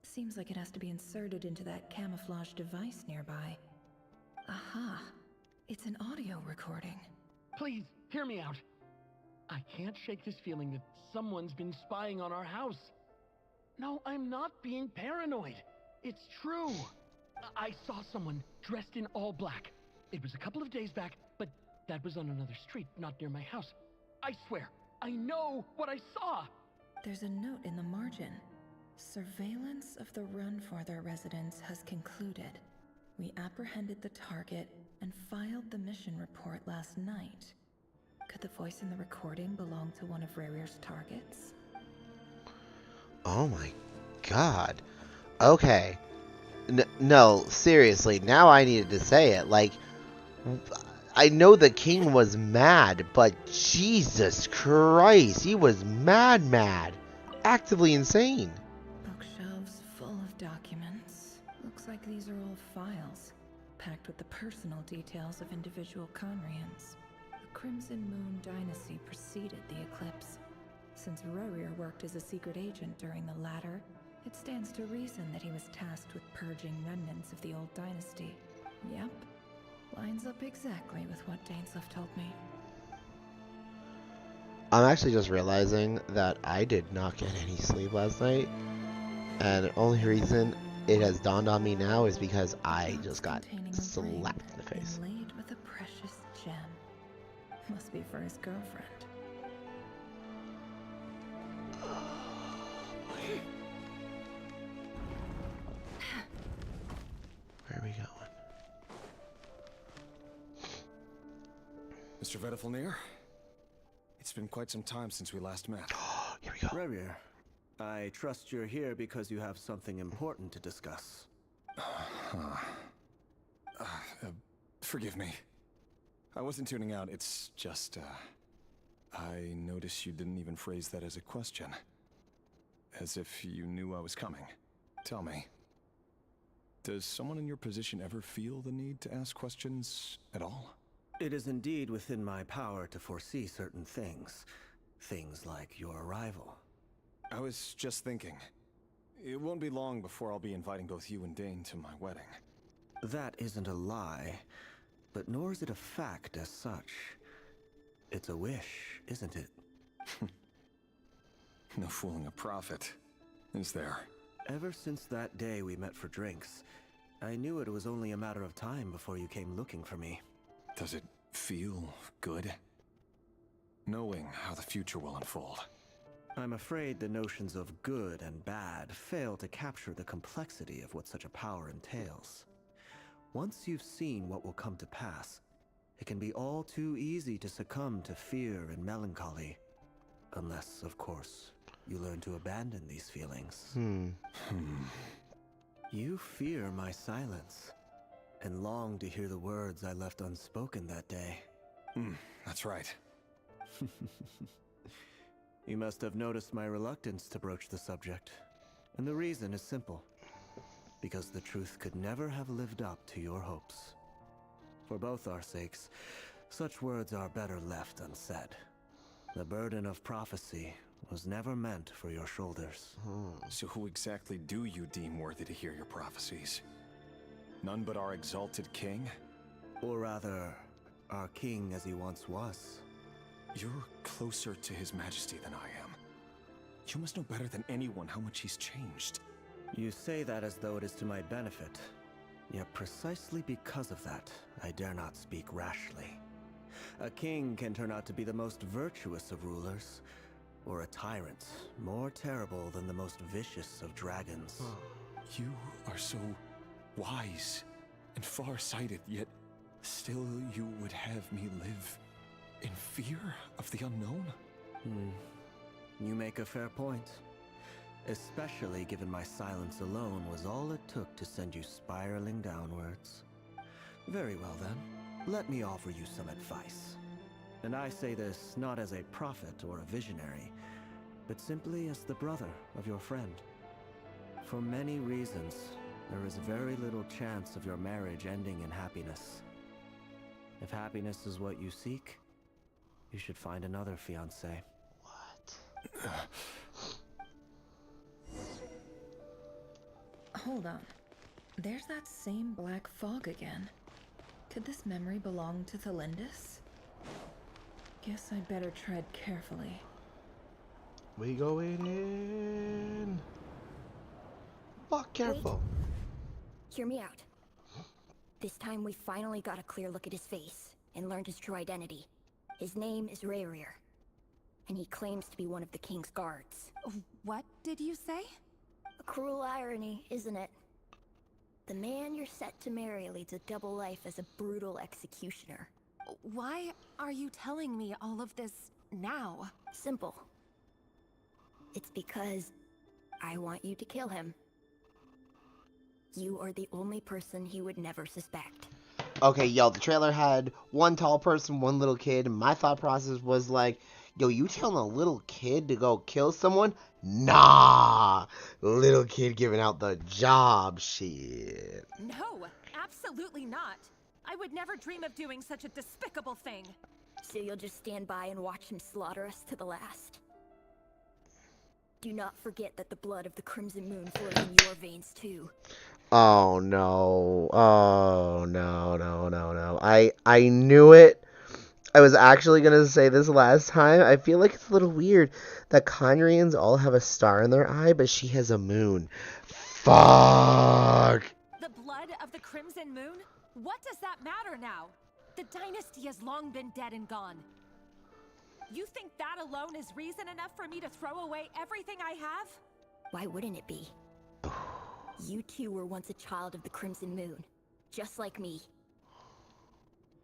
Seems like it has to be inserted into that camouflage device nearby. Aha! It's an audio recording. Please, hear me out. I can't shake this feeling that someone's been spying on our house. No, I'm not being paranoid. It's true. I saw someone dressed in all black. It was a couple of days back, but that was on another street, not near my house. I swear, I know what I saw. There's a note in the margin. Surveillance of the Run for their residence has concluded. We apprehended the target and filed the mission report last night. Could the voice in the recording belong to one of Rare's targets? Oh my god. Okay. No, seriously, now I needed to say it. Like, I know the king was mad, but Jesus Christ, he was mad. Actively insane. Bookshelves full of documents. Looks like these are all files, packed with the personal details of individual Conrians. The Crimson Moon dynasty preceded the eclipse. Since Rarier worked as a secret agent during the latter, it stands to reason that he was tasked with purging remnants of the old dynasty. Yep. Lines up exactly with what Dainsleif told me. I'm actually just realizing that I did not get any sleep last night. And the only reason it has dawned on me now is because I just got slapped in the face. Inlaid with a precious gem. Must be for his girlfriend. Where are we going? Mr. Vedifalnir, it's been quite some time since we last met. Here we go. Rarier, I trust you're here because you have something important to discuss. Forgive me. I wasn't tuning out, it's just, I noticed you didn't even phrase that as a question. As if you knew I was coming. Tell me, does someone in your position ever feel the need to ask questions at all? It is indeed within my power to foresee certain things. Things like your arrival. I was just thinking. It won't be long before I'll be inviting both you and Dane to my wedding. That isn't a lie, but nor is it a fact as such. It's a wish, isn't it? No fooling a prophet, is there? Ever since that day we met for drinks, I knew it was only a matter of time before you came looking for me. Does it feel good? knowing how the future will unfold. I'm afraid the notions of good and bad fail to capture the complexity of what such a power entails. Once you've seen what will come to pass, it can be all too easy to succumb to fear and melancholy. Unless, of course, you learn to abandon these feelings. You fear my silence, and long to hear the words I left unspoken that day. That's right. You must have noticed my reluctance to broach the subject. And the reason is simple. Because the truth could never have lived up to your hopes. For both our sakes, such words are better left unsaid. The burden of prophecy was never meant for your shoulders. So who exactly do you deem worthy to hear your prophecies? None but our exalted king? Or rather, our king as he once was. You're closer to his majesty than I am. You must know better than anyone how much he's changed. You say that as though it is to my benefit. Yet precisely because of that, I dare not speak rashly. A king can turn out to be the most virtuous of rulers, or a tyrant more terrible than the most vicious of dragons. You are so wise and far-sighted, yet still you would have me live in fear of the unknown? You make a fair point. Especially given my silence alone was all it took to send you spiraling downwards. Very well then, let me offer you some advice. And I say this not as a prophet or a visionary, but simply as the brother of your friend. For many reasons, there is very little chance of your marriage ending in happiness. If happiness is what you seek, you should find another fiancé. What? Hold on. There's that same black fog again. Could this memory belong to Thelindis? Guess I'd better tread carefully. We going in. Walk careful. Wait. Hear me out. This time we finally got a clear look at his face and learned his true identity. His name is Rayrir, and he claims to be one of the king's guards. What did you say? A cruel irony, isn't it? The man you're set to marry leads a double life as a brutal executioner. Why are you telling me all of this now? Simple. It's because I want you to kill him. You are the only person he would never suspect. Okay, yo, the trailer had one tall person, one little kid, and my thought process was like, yo, you telling a little kid to go kill someone? Nah! Little kid giving out the job shit. No, absolutely not. I would never dream of doing such a despicable thing. So you'll just stand by and watch him slaughter us to the last? Do not forget that the blood of the Crimson Moon flows in your veins too. Oh no. Oh no. I knew it. I was actually gonna say this last time. I feel like it's a little weird that Conrians all have a star in their eye, but she has a moon. Fuck. The blood of the Crimson Moon? What does that matter now? The dynasty has long been dead and gone. You think that alone is reason enough for me to throw away everything I have? Why wouldn't it be? You too were once a child of the Crimson Moon, just like me.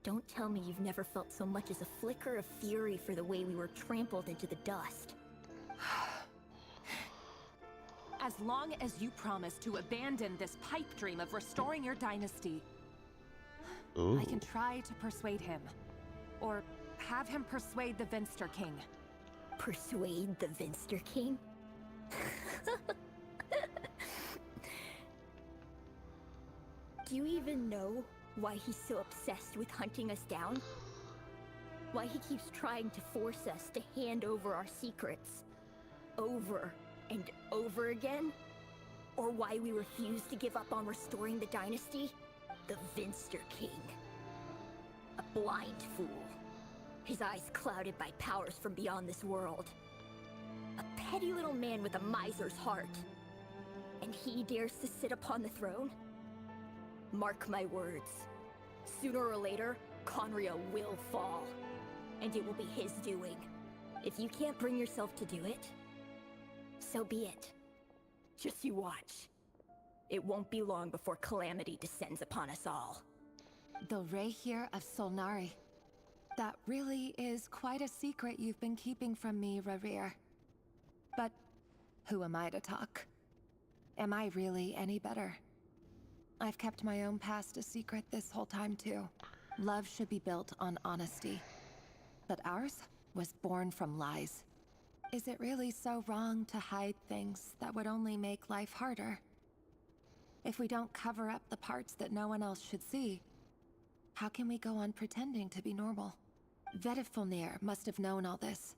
Don't tell me you've never felt so much as a flicker of fury for the way we were trampled into the dust. As long as you promise to abandon this pipe dream of restoring your dynasty, Ooh. I can try to persuade him. Or have him persuade the Vinster King. Persuade the Vinster King? Do you even know why he's so obsessed with hunting us down? Why he keeps trying to force us to hand over our secrets over and over again? Or why we refuse to give up on restoring the dynasty? The Vinster King. A blind fool. His eyes clouded by powers from beyond this world. A petty little man with a miser's heart. And he dares to sit upon the throne? Mark my words. Sooner or later, Conria will fall. And it will be his doing. If you can't bring yourself to do it, so be it. Just you watch. It won't be long before calamity descends upon us all. The Rehir of Solnari. That really is quite a secret you've been keeping from me, Rerir. But who am I to talk? Am I really any better? I've kept my own past a secret this whole time too. Love should be built on honesty. But ours was born from lies. Is it really so wrong to hide things that would only make life harder? If we don't cover up the parts that no one else should see, how can we go on pretending to be normal? Vedifulnir must have known all this.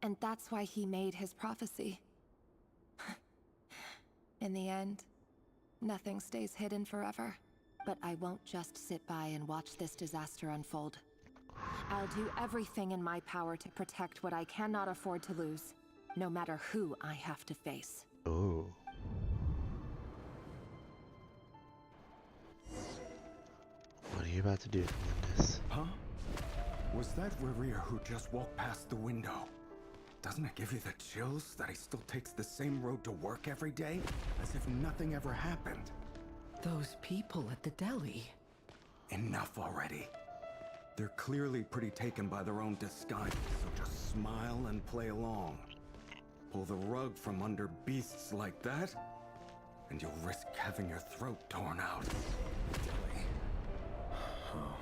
And that's why he made his prophecy. In the end, nothing stays hidden forever. But I won't just sit by and watch this disaster unfold. I'll do everything in my power to protect what I cannot afford to lose, no matter who I have to face. Ooh. What are you about to do, Nimbus? Huh? Was that Rerir who just walked past the window? Doesn't it give you the chills that he still takes the same road to work every day? As if nothing ever happened. Those people at the deli. Enough already. They're clearly pretty taken by their own disguise, so just smile and play along. Pull the rug from under beasts like that, and you'll risk having your throat torn out. Deli. Oh.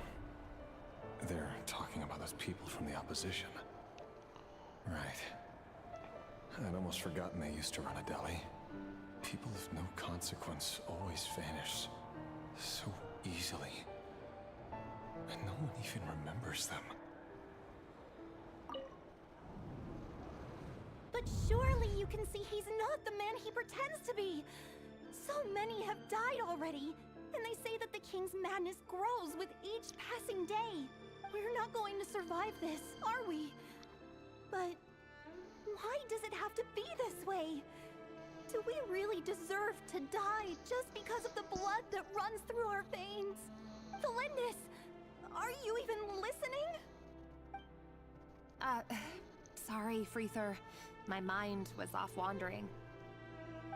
They're talking about those people from the opposition. Right. I'd almost forgotten they used to run a deli. People of no consequence always vanish so easily. And no one even remembers them. But surely you can see he's not the man he pretends to be. So many have died already, and they say that the king's madness grows with each passing day. We're not going to survive this, are we? But why does it have to be this way? Do we really deserve to die just because of the blood that runs through our veins? Felindis, are you even listening? Sorry, Freether. My mind was off wandering.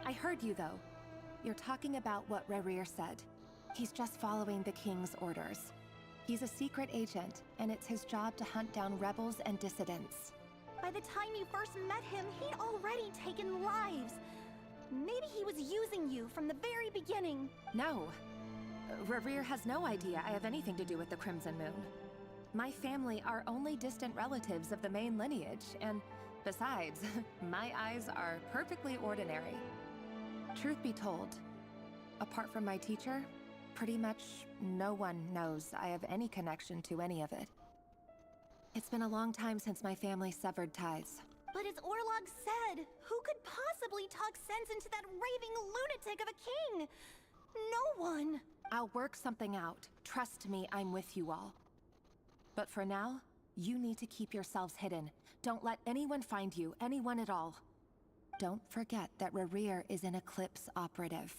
I heard you, though. You're talking about what Rerir said. He's just following the king's orders. He's a secret agent, and it's his job to hunt down rebels and dissidents. By the time you first met him, he'd already taken lives. Maybe he was using you from the very beginning. No. Rerir has no idea I have anything to do with the Crimson Moon. My family are only distant relatives of the main lineage, and besides, my eyes are perfectly ordinary. Truth be told, apart from my teacher, pretty much no one knows I have any connection to any of it. It's been a long time since my family severed ties. But as Orlog said, who could possibly talk sense into that raving lunatic of a king? No one. I'll work something out. Trust me, I'm with you all. But for now, you need to keep yourselves hidden. Don't let anyone find you, anyone at all. Don't forget that Rerir is an Eclipse operative.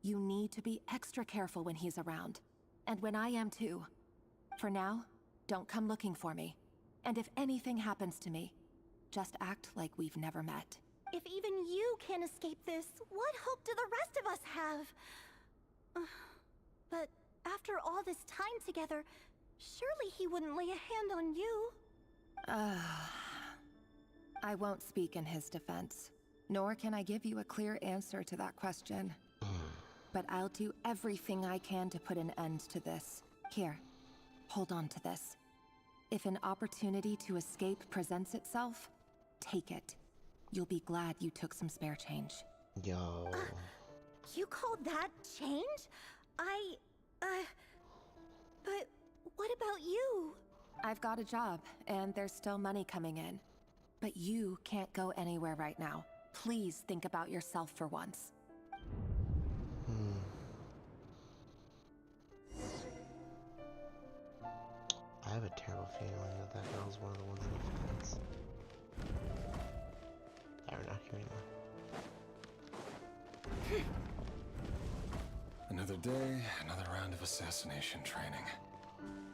You need to be extra careful when he's around. And when I am too. For now, don't come looking for me. And if anything happens to me, just act like we've never met. If even you can't escape this, what hope do the rest of us have? But after all this time together, surely he wouldn't lay a hand on you. I won't speak in his defense, nor can I give you a clear answer to that question. But I'll do everything I can to put an end to this. Here, hold on to this. If an opportunity to escape presents itself, take it. You'll be glad you took some spare change. Yo. You call that change? But what about you? I've got a job, and there's still money coming in. But you can't go anywhere right now. Please think about yourself for once. I have a terrible feeling that that girl's one of the ones in the fence. Or not here anymore. Another day, another round of assassination training.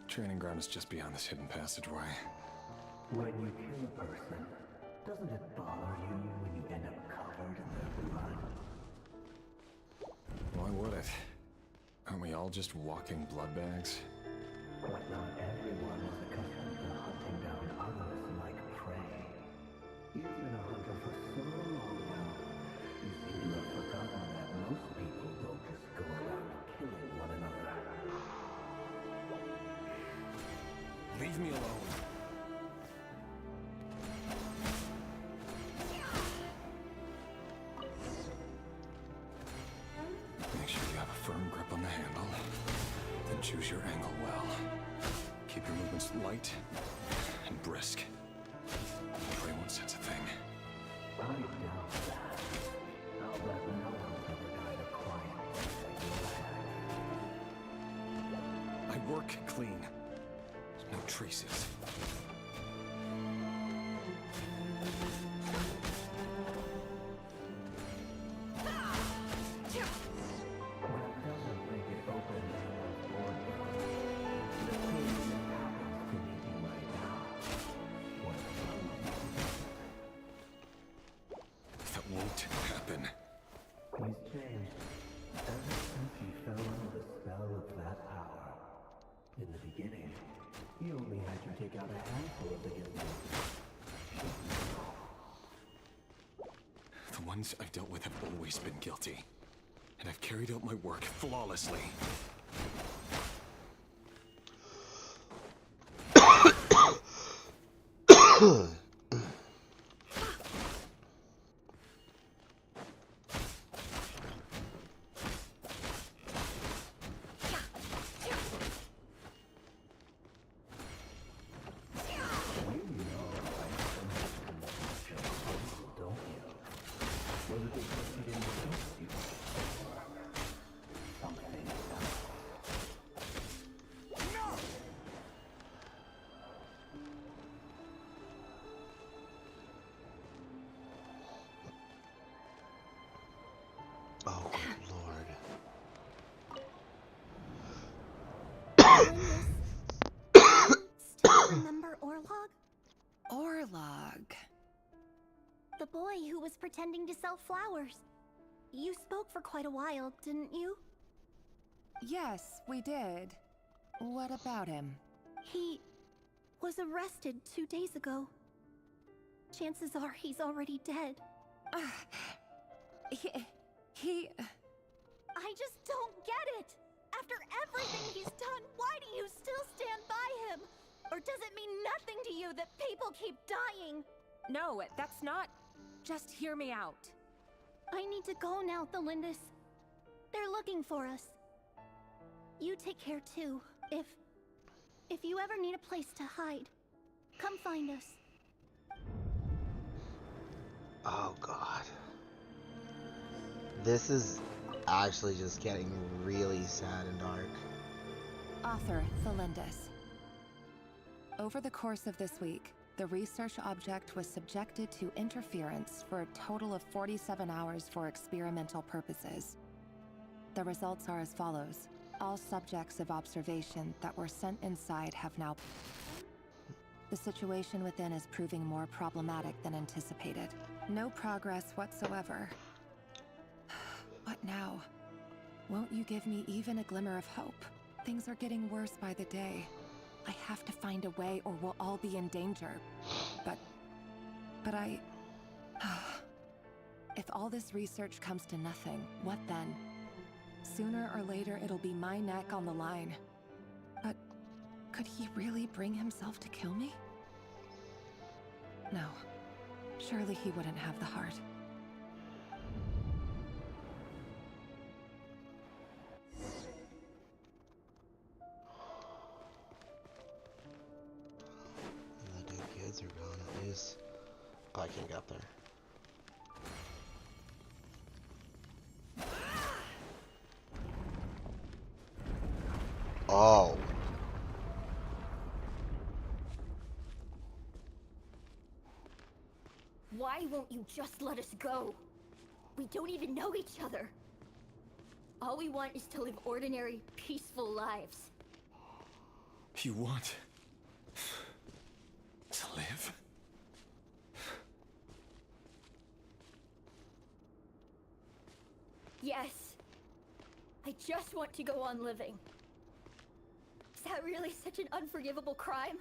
Training ground is just beyond this hidden passageway. When you kill a person, doesn't it bother you when you end up covered in their blood? Why would it? Aren't we all just walking blood bags? But not everyone is accustomed to hunting down others like prey. You've been a hunter for so long now, you seem to have forgotten that most people don't just go around killing one another. Leave me alone. Make sure you have a firm grip on the handle. Then choose your angle well. Keep your movements light and brisk. Pray won't sense a thing. I doubt that. I'll bet no one's ever died a quiet death like you have. I work clean. There's no traces. That won't happen. He's changed. Ever since he fell under the spell of that power. In the beginning, he only had you take out a handful of the guilty. The ones I've dealt with have always been guilty. And I've carried out my work flawlessly. Oh, good lord. Still remember Orlog? Orlog. The boy who was pretending to sell flowers. You spoke for quite a while, didn't you? Yes, we did. What about him? He was arrested 2 days ago. Chances are he's already dead. He... I just don't get it! After everything he's done, why do you still stand by him? Or does it mean nothing to you that people keep dying? No, that's not... Just hear me out. I need to go now, Thelindis. They're looking for us. You take care too. If you ever need a place to hide, come find us. Oh god. This is actually just getting really sad and dark. Author Thelindis. Over the course of this week, the research object was subjected to interference for a total of 47 hours for experimental purposes. The results are as follows. All subjects of observation that were sent inside have now... The situation within is proving more problematic than anticipated. No progress whatsoever. What now? Won't you give me even a glimmer of hope? Things are getting worse by the day. I have to find a way or we'll all be in danger. But I... If all this research comes to nothing, what then? Sooner or later, it'll be my neck on the line. But could he really bring himself to kill me? No. Surely he wouldn't have the heart. The dead kids are gone at least. Oh, I can't get up there. Oh. Why won't you just let us go? We don't even know each other. All we want is to live ordinary, peaceful lives. You want To live? Yes. I just want to go on living. Is that really such an unforgivable crime?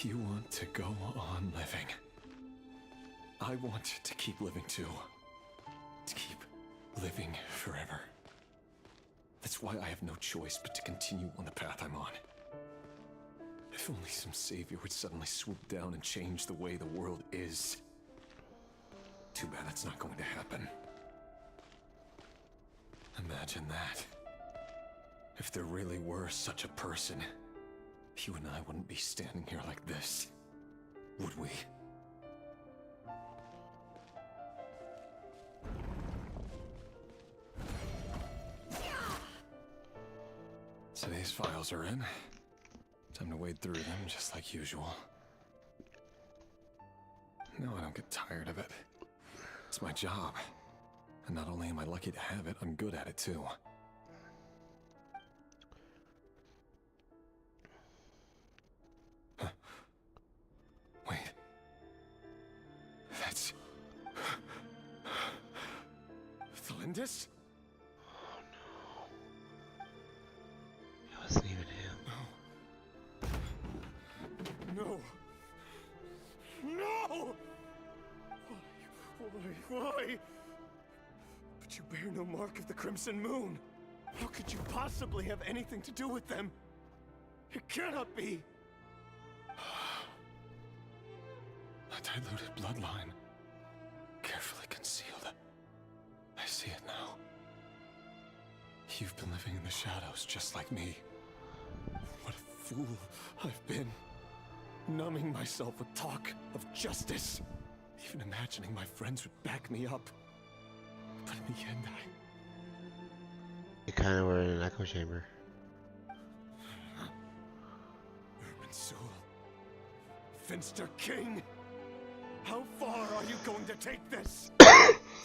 You want to go on living. I want to keep living too. To keep living forever. That's why I have no choice but to continue on the path I'm on. If only some savior would suddenly swoop down and change the way the world is. Too bad that's not going to happen. Imagine that. If there really were such a person, you and I wouldn't be standing here like this, would we? Today's files are in. Time to wade through them just like usual. No, I don't get tired of it. It's my job. And not only am I lucky to have it, I'm good at it too. Huh. Wait. That's... Thalindis? It wasn't even him. No. No! Why? But you bear no mark of the Crimson Moon. How could you possibly have anything to do with them? It cannot be. A diluted bloodline. Carefully concealed. I see it now. You've been living in the shadows just like me. What a fool I've been. Numbing myself with talk of justice. Even imagining my friends would back me up. But in the end, You kind of were in an echo chamber. Irminsul. Finster King! How far are you going to take this?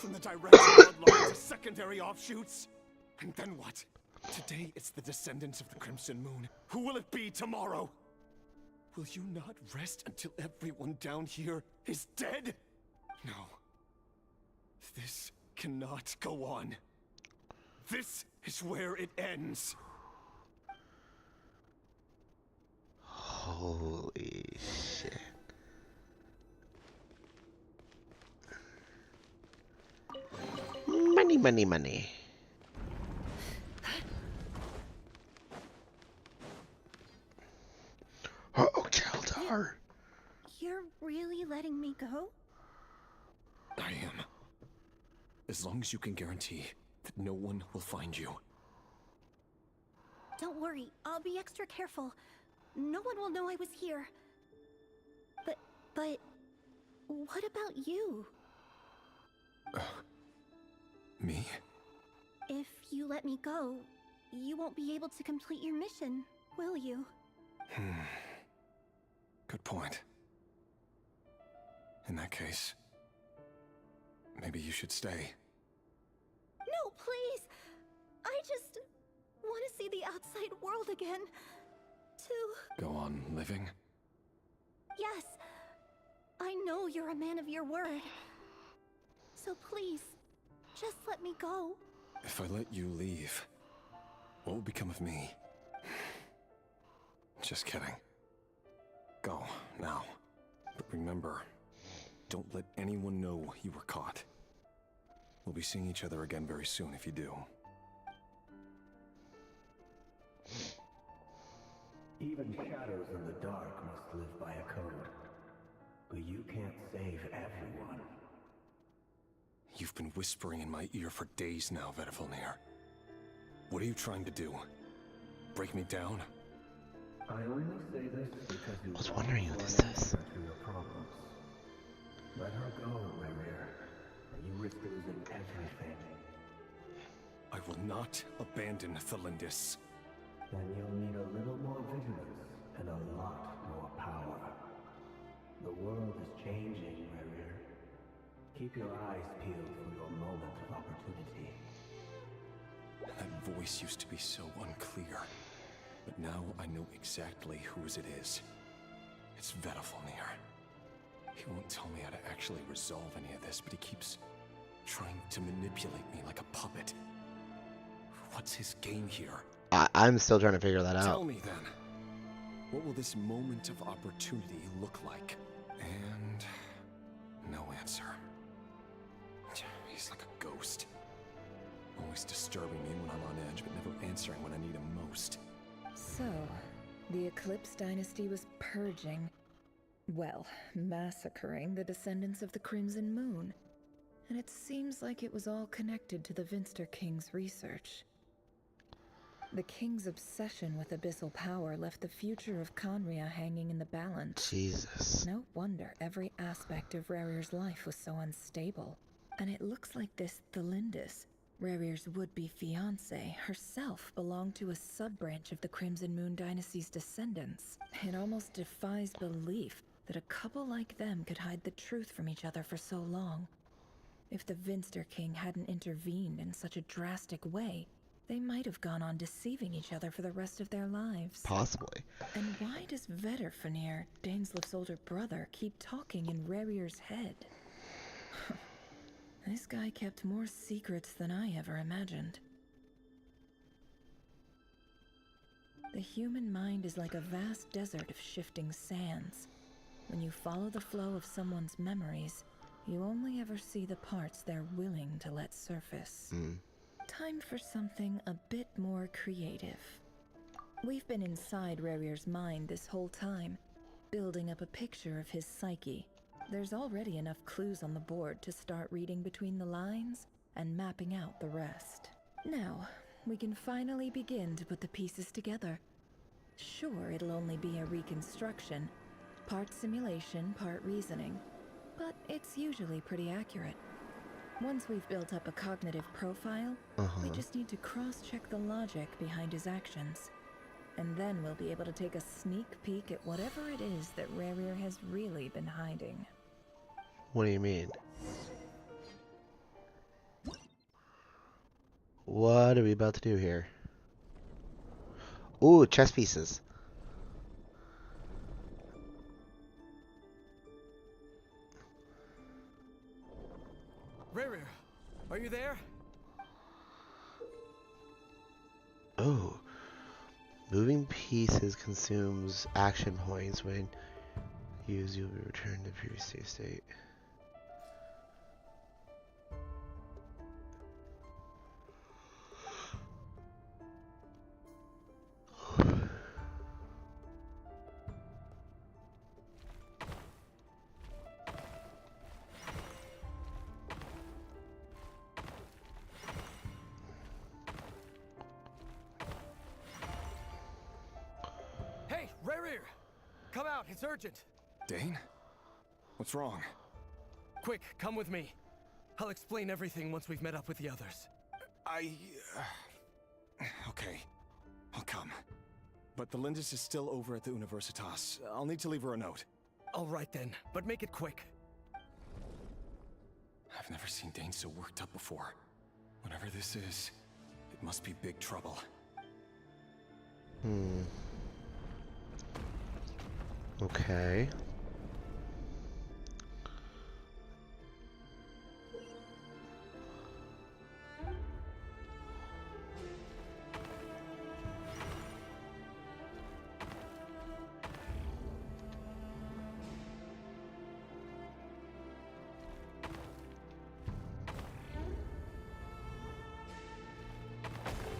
From the direct bloodline to secondary offshoots? And then what? Today it's the descendants of the Crimson Moon. Who will it be tomorrow? Will you not rest until everyone down here is dead? No. This cannot go on. This is where it ends. Holy shit. Money, money, money. Oh, Chaldar. You're really letting me go? I am. As long as you can guarantee that no one will find you. Don't worry, I'll be extra careful. No one will know I was here. But what about you? Me? If you let me go, you won't be able to complete your mission, will you? Good point. In that case, maybe you should stay. No, please! I just want to see the outside world again. To... Go on living? Yes. I know you're a man of your word. So please, just let me go. If I let you leave, what will become of me? Just kidding. Go, now. But remember, don't let anyone know you were caught. We'll be seeing each other again very soon if you do. Even shadows in the dark must live by a code. But you can't save everyone. You've been whispering in my ear for days now, Vedavulnir. What are you trying to do? Break me down? I only say this because you I was wondering who this is. to your problems. Let her go, Rerir. You risk losing everything. I will not abandon Thalindis. Then you'll need a little more vigilance and a lot more power. The world is changing, Rerir. Keep your eyes peeled for your moment of opportunity. That voice used to be so unclear. But now I know exactly whose it is. It's Vedafalnir. He won't tell me how to actually resolve any of this, but he keeps trying to manipulate me like a puppet. What's his game here? I'm still trying to figure that out. Tell me then. What will this moment of opportunity look like? And no answer. He's like a ghost. Always disturbing me when I'm on edge, but never answering when I need him most. So, the Eclipse Dynasty was purging, well, massacring the descendants of the Crimson Moon. And it seems like it was all connected to the Vinster King's research. The King's obsession with abyssal power left the future of Conria hanging in the balance. Jesus. No wonder every aspect of Rarir's life was so unstable. And it looks like this Thelindis, Rarir's would-be fiancé, herself belonged to a sub-branch of the Crimson Moon Dynasty's descendants. It almost defies belief that a couple like them could hide the truth from each other for so long. If the Vinster King hadn't intervened in such a drastic way, they might have gone on deceiving each other for the rest of their lives. Possibly. And why does Vedderfanir, Daneslif's older brother, keep talking in Rarir's head? This guy kept more secrets than I ever imagined. The human mind is like a vast desert of shifting sands. When you follow the flow of someone's memories, you only ever see the parts they're willing to let surface. Time for something a bit more creative. We've been inside Rarir's mind this whole time, building up a picture of his psyche. There's already enough clues on the board to start reading between the lines and mapping out the rest. Now, we can finally begin to put the pieces together. Sure, it'll only be a reconstruction, part simulation, part reasoning, but it's usually pretty accurate. Once we've built up a cognitive profile, we just need to cross-check the logic behind his actions. And then we'll be able to take a sneak peek at whatever it is that Rarir has really been hiding. What do you mean? What are we about to do here? Ooh, chess pieces. Rarir, are you there? Oh. Moving pieces consumes action points. When used, you'll be returned to previous state. Rarir! Come out, it's urgent. Dane? What's wrong? Quick, come with me. I'll explain everything once we've met up with the others. Okay. I'll come. But the Lindis is still over at the Universitas. I'll need to leave her a note. All right then, but make it quick. I've never seen Dane so worked up before. Whatever this is, it must be big trouble. Okay.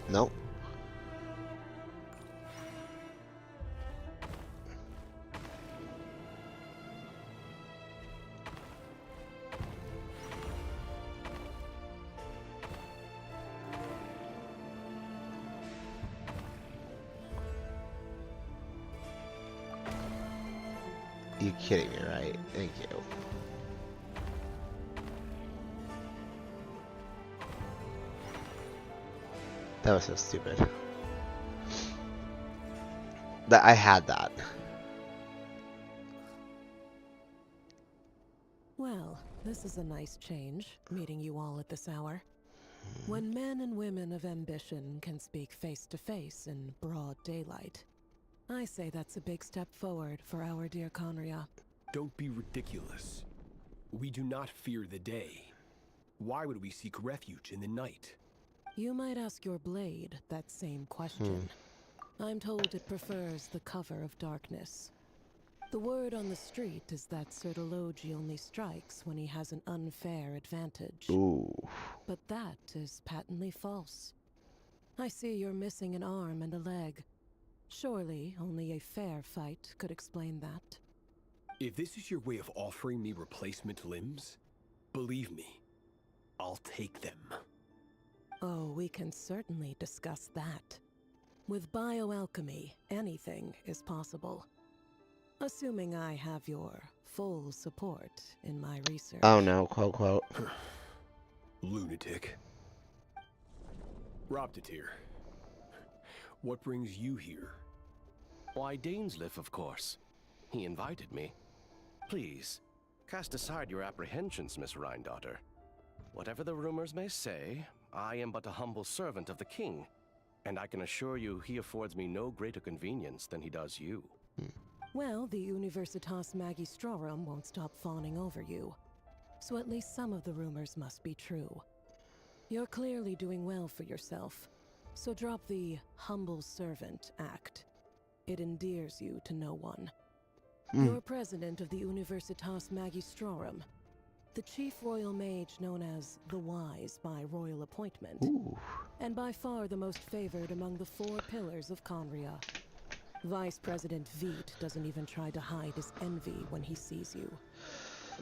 Nope. You kidding me, right? Thank you. That was so stupid. That I had that. Well, this is a nice change, meeting you all at this hour. When men and women of ambition can speak face to face in broad daylight, I say that's a big step forward for our dear Conria. Don't be ridiculous. We do not fear the day. Why would we seek refuge in the night? You might ask your blade that same question. I'm told it prefers the cover of darkness. The word on the street is that Sir Delogi only strikes when he has an unfair advantage. Ooh. But that is patently false. I see you're missing an arm and a leg. Surely only a fair fight could explain that. If this is your way of offering me replacement limbs, believe me, I'll take them. Oh, we can certainly discuss that. With bioalchemy, anything is possible. Assuming I have your full support in my research. Oh no, quote, quote. Lunatic. Robtatir, what brings you here? Why, Dainsleif, of course. He invited me. Please, cast aside your apprehensions, Miss Rhindaughter. Whatever the rumors may say, I am but a humble servant of the king, and I can assure you he affords me no greater convenience than he does you. Well, the Universitas Magistrorum won't stop fawning over you. So at least some of the rumors must be true. You're clearly doing well for yourself, so drop the humble servant act. It endears you to no one. You're president of the Universitas Magistrorum, the chief royal mage known as the Wise by royal appointment, and by far the most favored among the 4 pillars of Conria. Vice President Veet doesn't even try to hide his envy when he sees you.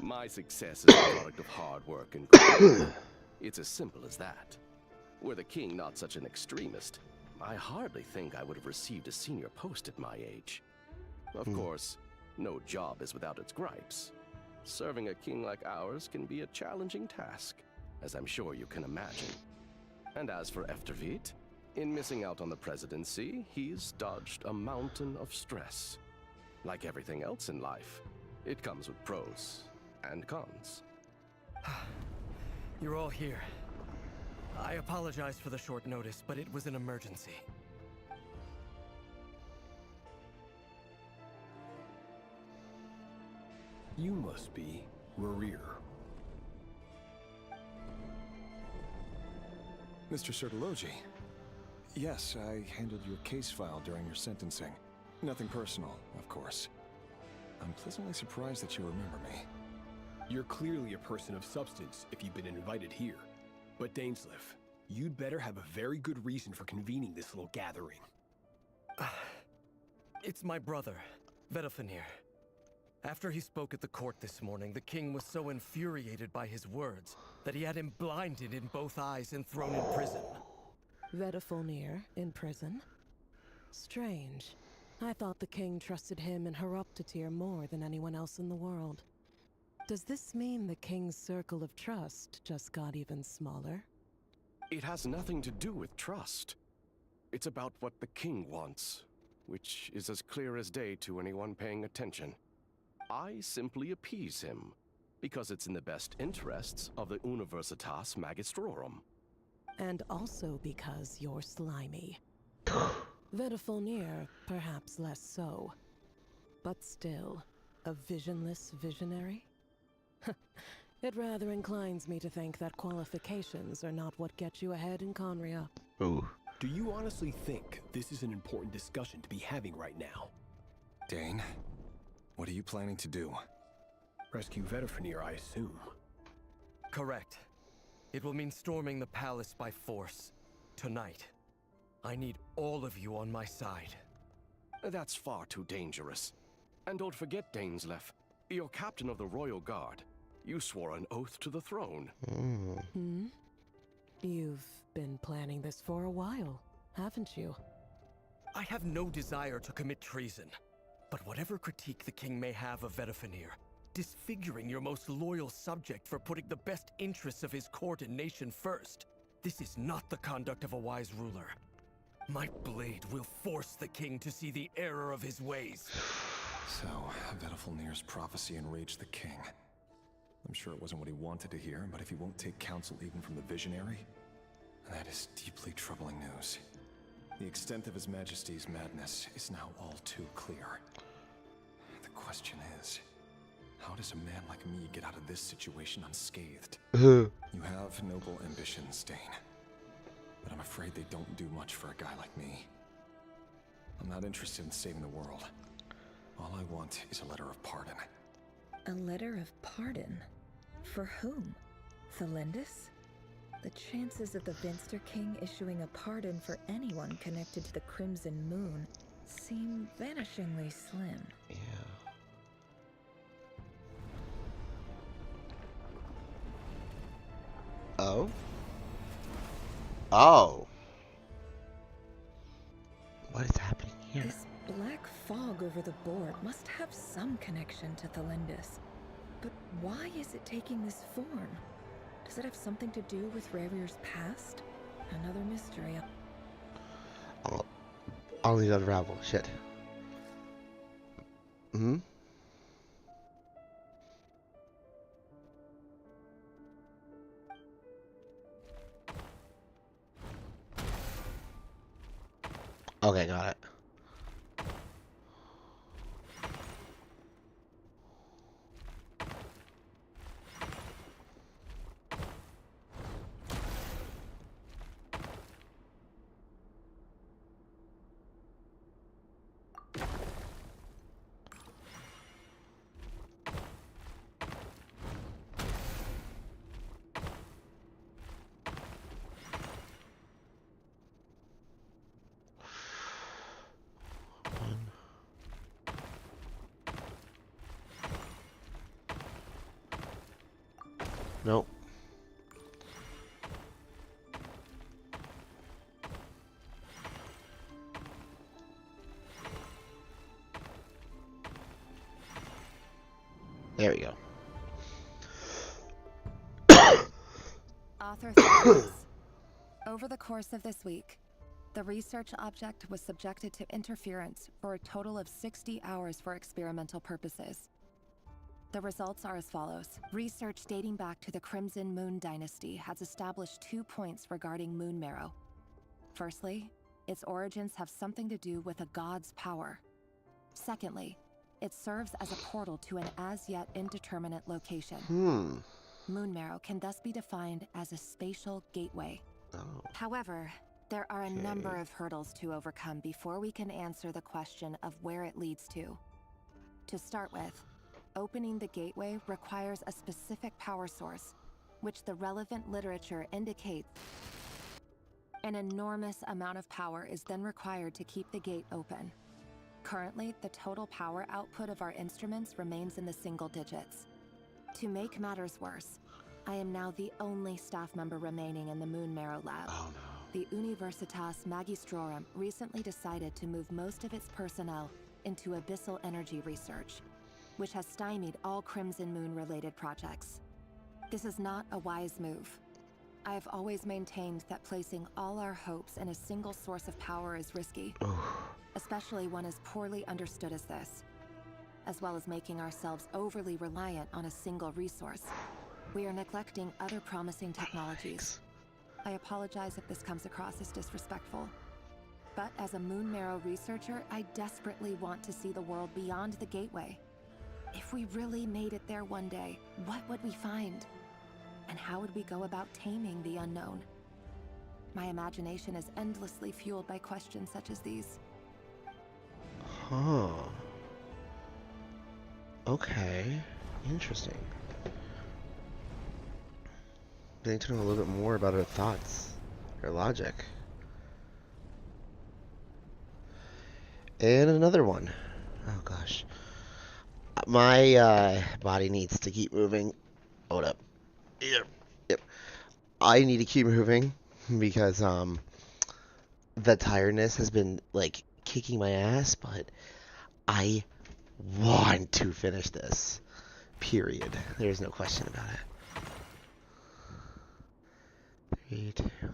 My success is a product of hard work and grit. It's as simple as that. Were the king not such an extremist, I hardly think I would have received a senior post at my age. Of course, no job is without its gripes. Serving a king like ours can be a challenging task, as I'm sure you can imagine. And as for Efterveet, in missing out on the presidency, he's dodged a mountain of stress. Like everything else in life, it comes with pros and cons. You're all here. I apologize for the short notice, but it was an emergency. You must be Rerir. Mr. Sertologi. Yes, I handled your case file during your sentencing. Nothing personal, of course. I'm pleasantly surprised that you remember me. You're clearly a person of substance if you've been invited here. But Dainsleif, you'd better have a very good reason for convening this little gathering. It's my brother, Vedafenir. After he spoke at the court this morning, the king was so infuriated by his words that he had him blinded in both eyes and thrown in prison. Vedafenir in prison? Strange. I thought the king trusted him and Horoptatir more than anyone else in the world. Does this mean the king's circle of trust just got even smaller? It has nothing to do with trust. It's about what the king wants, which is as clear as day to anyone paying attention. I simply appease him, because it's in the best interests of the Universitas Magistrorum. And also because you're slimy. Vedafenir, perhaps less so. But still, a visionless visionary? It rather inclines me to think that qualifications are not what get you ahead in Conria. Ooh. Do you honestly think this is an important discussion to be having right now? Dane, what are you planning to do? Rescue Vedafenir, I assume. Correct. It will mean storming the palace by force. Tonight. I need all of you on my side. That's far too dangerous. And don't forget, Dainsleif, you're captain of the Royal Guard. You swore an oath to the throne. You've been planning this for a while, haven't you? I have no desire to commit treason. But whatever critique the king may have of Vedafenir, disfiguring your most loyal subject for putting the best interests of his court and nation first, this is not the conduct of a wise ruler. My blade will force the king to see the error of his ways. So, Vedafenir's prophecy enraged the king. I'm sure it wasn't what he wanted to hear, but if he won't take counsel even from the visionary, That is deeply troubling news. The extent of His Majesty's madness is now all too clear. The question is, how does a man like me get out of this situation unscathed? You have noble ambitions, Dane. But I'm afraid they don't do much for a guy like me. I'm not interested in saving the world. All I want is a letter of pardon. A letter of pardon? For whom? Thelindis? The chances of the Vinster King issuing a pardon for anyone connected to the Crimson Moon seem vanishingly slim. Yeah. Oh? Oh. What is happening here? This black fog over the board must have some connection to Thelindis. But why is it taking this form? Does it have something to do with Revir's past? Another mystery. I'll need to unravel. Shit. Hmm? Okay, got it. Nope. There we go. Author Thelindis. Over the course of this week, the research object was subjected to interference for a total of 60 hours for experimental purposes. The results are as follows. Research dating back to the Crimson Moon Dynasty has established 2 points regarding moon marrow. Firstly, its origins have something to do with a god's power. Secondly, it serves as a portal to an as-yet indeterminate location. Moon marrow can thus be defined as a spatial gateway. However, there are a number of hurdles to overcome before we can answer the question of where it leads to. To start with, opening the gateway requires a specific power source, which the relevant literature indicates. An enormous amount of power is then required to keep the gate open. Currently, the total power output of our instruments remains in the single digits. To make matters worse, I am now the only staff member remaining in the Moon Marrow lab. The Universitas Magistrorum recently decided to move most of its personnel into abyssal energy research, which has stymied all Crimson Moon-related projects. This is not a wise move. I have always maintained that placing all our hopes in a single source of power is risky, especially one as poorly understood as this, as well as making ourselves overly reliant on a single resource. We are neglecting other promising technologies. I apologize if this comes across as disrespectful, but as a Moon Marrow researcher, I desperately want to see the world beyond the gateway. If we really made it there one day, what would we find? And how would we go about taming the unknown? My imagination is endlessly fueled by questions such as these. Huh. Okay. Interesting. Getting to know a little bit more about her thoughts, her logic. And another one. Oh gosh. My body needs to keep moving. Hold up. Yep. I need to keep moving because the tiredness has been like kicking my ass, but I want to finish this. Period. There's no question about it. 3, 2, 1.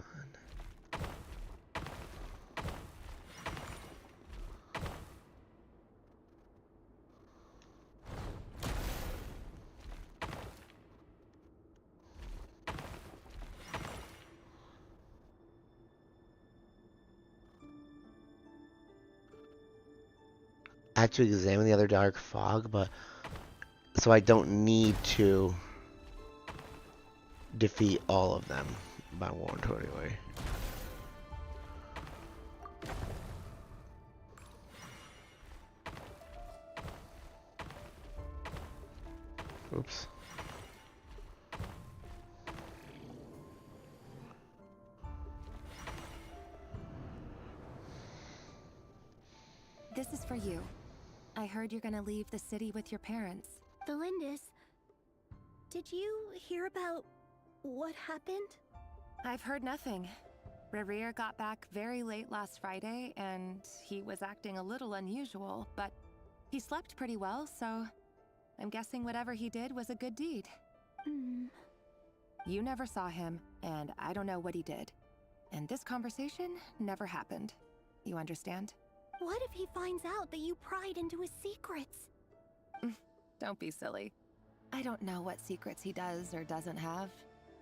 had to examine the other dark fog, but so I don't need to defeat all of them by one anyway. Oops. This is for you. I heard you're gonna leave the city with your parents. Delindis, did you hear about what happened? I've heard nothing. Rerir got back very late last Friday, and he was acting a little unusual, but he slept pretty well, so I'm guessing whatever he did was a good deed. You never saw him, and I don't know what he did. And this conversation never happened. You understand? What if he finds out that you pried into his secrets? Don't be silly. I don't know what secrets he does or doesn't have.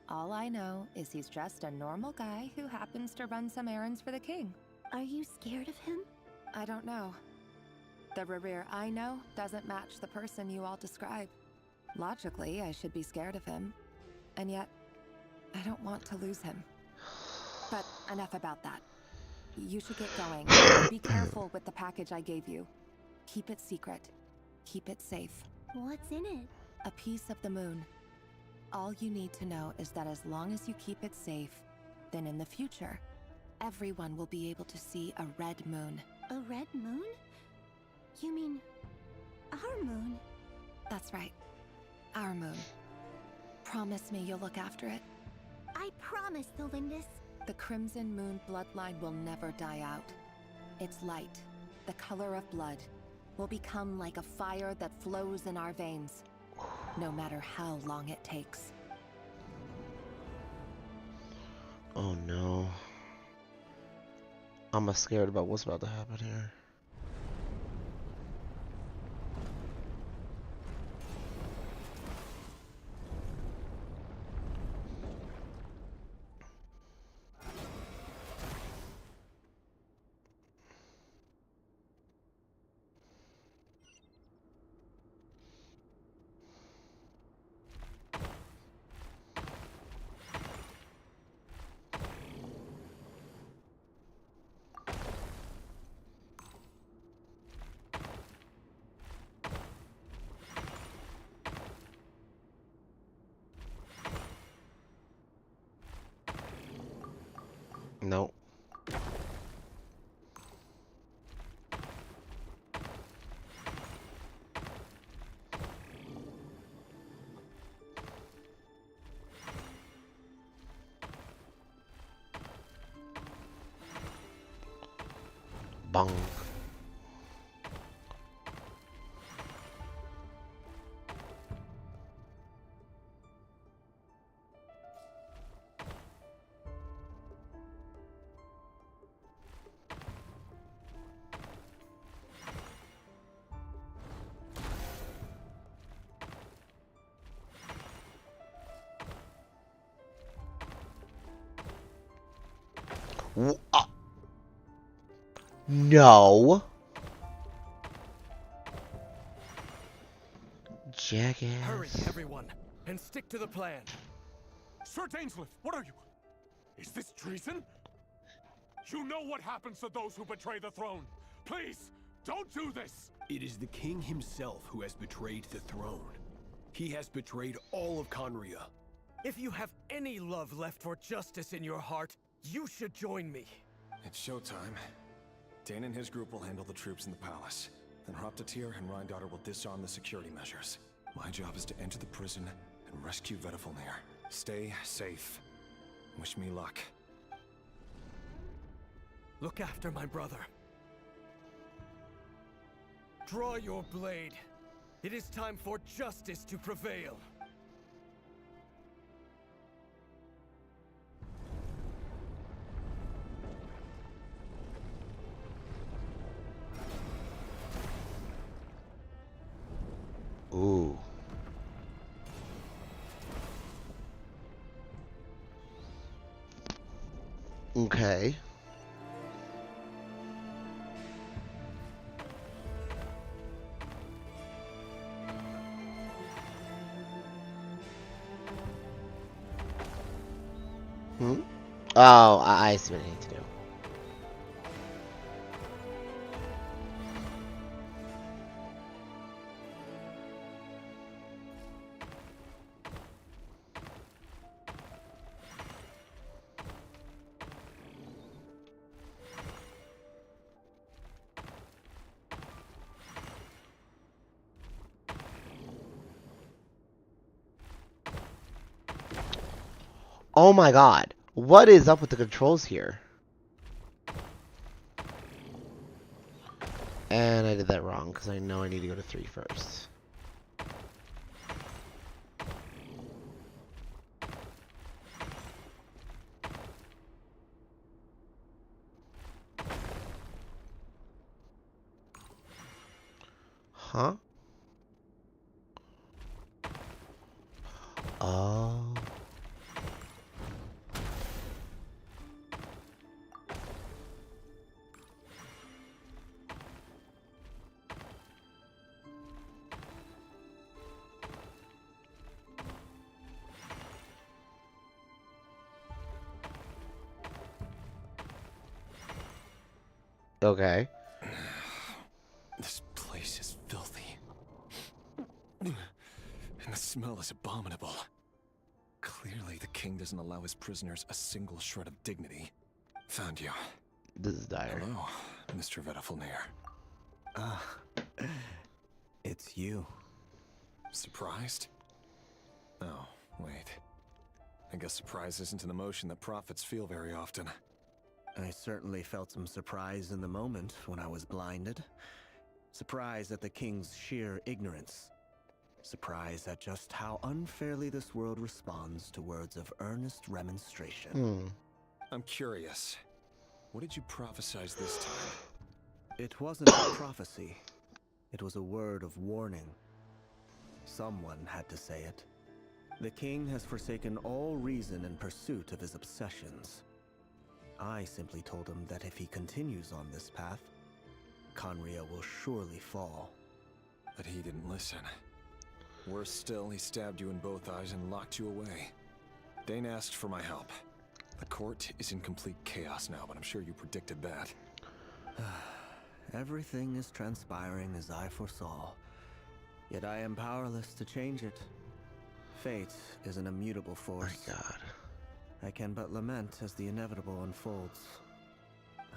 All I know is he's just a normal guy who happens to run some errands for the king. Are you scared of him? I don't know. The Rerir I know doesn't match the person you all describe. Logically, I should be scared of him. And yet, I don't want to lose him. But enough about that. You should get going. Be careful with the package I gave you. Keep it secret. Keep it safe. What's in it? A piece of the moon. All you need to know is that as long as you keep it safe, then in the future, everyone will be able to see a red moon. A red moon? You mean our moon? That's right. Our moon. Promise me you'll look after it. I promise, Delindis. The Crimson Moon bloodline will never die out. Its light, the color of blood, will become like a fire that flows in our veins, no matter how long it takes. Oh no. I'm scared about what's about to happen here. No. Bong. No. Jackass. Hurry, everyone, and stick to the plan. Sir Dainsleif, what are you? Is this treason? You know what happens to those who betray the throne. Please, don't do this. It is the king himself who has betrayed the throne. He has betrayed all of Conria. If you have any love left for justice in your heart, you should join me. It's showtime. Dane and his group will handle the troops in the palace. Then Hraptatir and Rhindaughter will disarm the security measures. My job is to enter the prison and rescue Vedifalnir. Stay safe. Wish me luck. Look after my brother. Draw your blade. It is time for justice to prevail. Ooh. Okay. Hmm? Oh, I see what I need to do. Oh my god. What is up with the controls here? And I did that wrong because I know I need to go to 3 first. Huh? Oh. Okay. This place is filthy. And the smell is abominable. Clearly, the king doesn't allow his prisoners a single shred of dignity. Found you. This is dire. Hello, Mr. Vettelfnir. Ah, it's you. Surprised? Oh, wait. I guess surprise isn't an emotion that prophets feel very often. I certainly felt some surprise in the moment when I was blinded. Surprise at the king's sheer ignorance. Surprise at just how unfairly this world responds to words of earnest remonstration. I'm curious. What did you prophesize this time? It wasn't a prophecy. It was a word of warning. Someone had to say it. The king has forsaken all reason in pursuit of his obsessions. I simply told him that if he continues on this path, Conria will surely fall. But he didn't listen. Worse still, he stabbed you in both eyes and locked you away. Dane asked for my help. The court is in complete chaos now, but I'm sure you predicted that. Everything is transpiring as I foresaw. Yet I am powerless to change it. Fate is an immutable force. My god. I can but lament as the inevitable unfolds.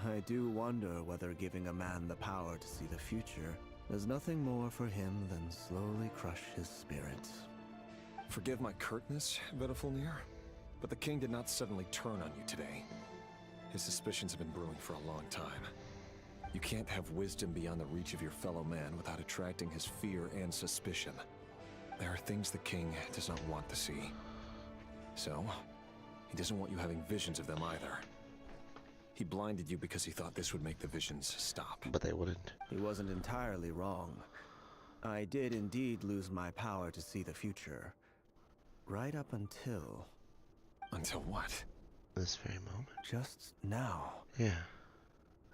I do wonder whether giving a man the power to see the future does nothing more for him than slowly crush his spirit. Forgive my curtness, Vettelfnir, but the king did not suddenly turn on you today. His suspicions have been brewing for a long time. You can't have wisdom beyond the reach of your fellow man without attracting his fear and suspicion. There are things the king does not want to see. So, he doesn't want you having visions of them either. He blinded you because he thought this would make the visions stop. But they wouldn't. He wasn't entirely wrong. I did indeed lose my power to see the future. Right up until... Until what? This very moment. Just now. Yeah.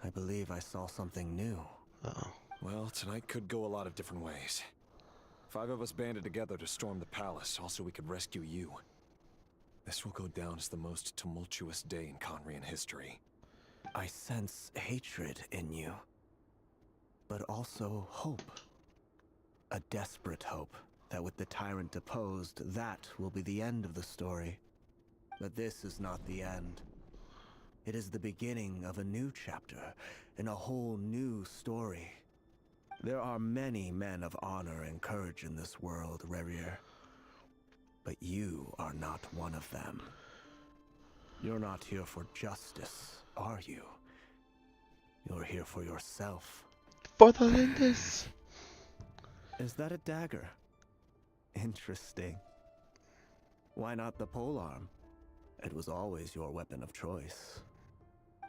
I believe I saw something new. Uh-oh. Well, tonight could go a lot of different ways. 5 of us banded together to storm the palace, also we could rescue you. This will go down as the most tumultuous day in Conrian history. I sense hatred in you, but also hope. A desperate hope that with the tyrant deposed, that will be the end of the story. But this is not the end. It is the beginning of a new chapter, in a whole new story. There are many men of honor and courage in this world, Rerir. But you are not one of them. You're not here for justice, are you? You're here for yourself. For the Lindis. Is that a dagger? Interesting. Why not the polearm? It was always your weapon of choice.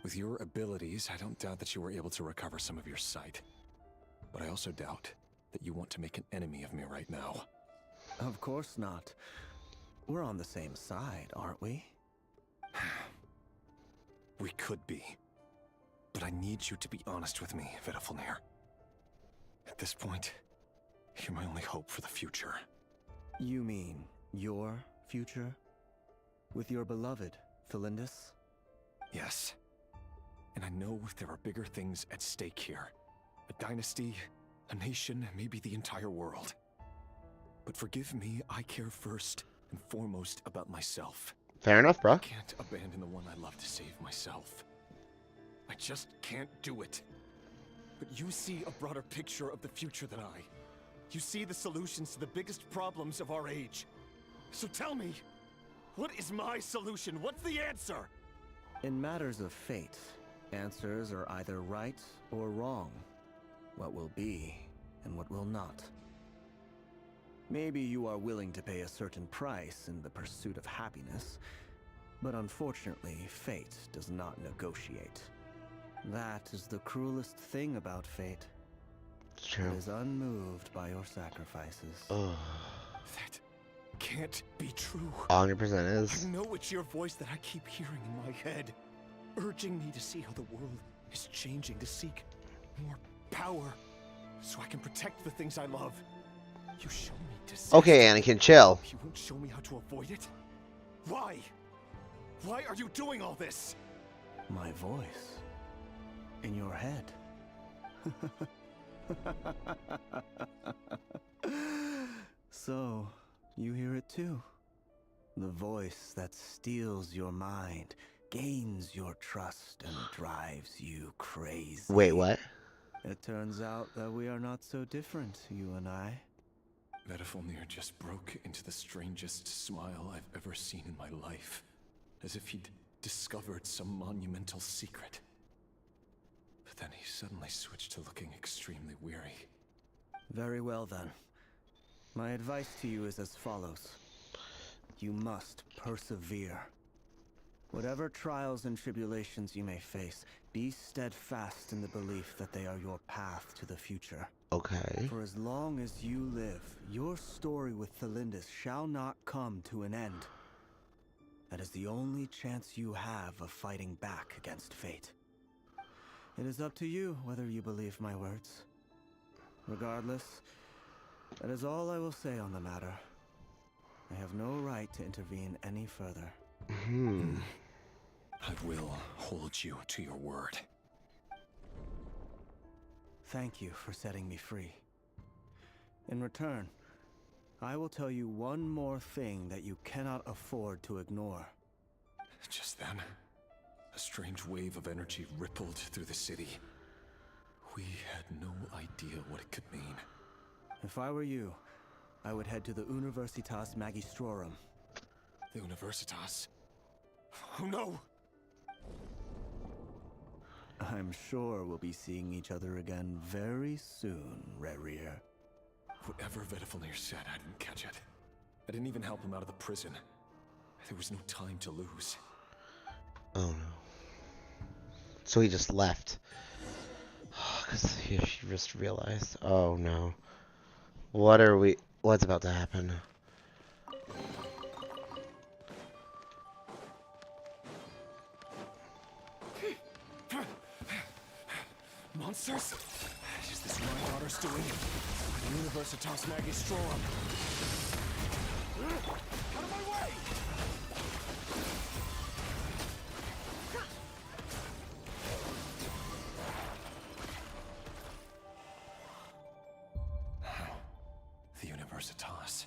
With your abilities, I don't doubt that you were able to recover some of your sight. But I also doubt that you want to make an enemy of me right now. Of course not. We're on the same side, aren't we? We could be. But I need you to be honest with me, Vettelfnir. At this point, you're my only hope for the future. You mean your future? With your beloved, Thelindis? Yes. And I know there are bigger things at stake here. A dynasty, a nation, maybe the entire world. But forgive me, I care first and foremost about myself. Fair enough, bro. I can't abandon the one I love to save myself. I just can't do it. But you see a broader picture of the future than I. You see the solutions to the biggest problems of our age. So tell me, what is my solution? What's the answer? In matters of fate, answers are either right or wrong. What will be and what will not. Maybe you are willing to pay a certain price in the pursuit of happiness, but unfortunately, fate does not negotiate. That is the cruelest thing about fate. It's true. It is unmoved by your sacrifices. Ugh. That can't be true. 100% is. I know it's your voice that I keep hearing in my head, urging me to see how the world is changing, to seek more power, so I can protect the things I love. You show me dissent. Okay, Anakin, chill. You won't show me how to avoid it? Why? Why are you doing all this? My voice. In your head. So, you hear it too. The voice that steals your mind, gains your trust, and drives you crazy. Wait, what? It turns out that we are not so different, you and I. Vedifilnir just broke into the strangest smile I've ever seen in my life. As if he'd discovered some monumental secret. But then he suddenly switched to looking extremely weary. Very well then. My advice to you is as follows. You must persevere. Whatever trials and tribulations you may face, be steadfast in the belief that they are your path to the future. Okay. For as long as you live, your story with Thelindis shall not come to an end. That is the only chance you have of fighting back against fate. It is up to you whether you believe my words. Regardless, that is all I will say on the matter. I have no right to intervene any further. I will hold you to your word. Thank you for setting me free. In return, I will tell you one more thing that you cannot afford to ignore. Just then, a strange wave of energy rippled through the city. We had no idea what it could mean. If I were you, I would head to the Universitas Magistrorum. The Universitas? Oh no! I'm sure we'll be seeing each other again very soon, Rerir. Whatever Vedifilnir said, I didn't catch it. I didn't even help him out of the prison. There was no time to lose. Oh no. So he just left. Because he just realized. Oh no. What's about to happen? Monsters? Is this my daughter's doing? The Universitas Magistrorum. Out of my way! The Universitas.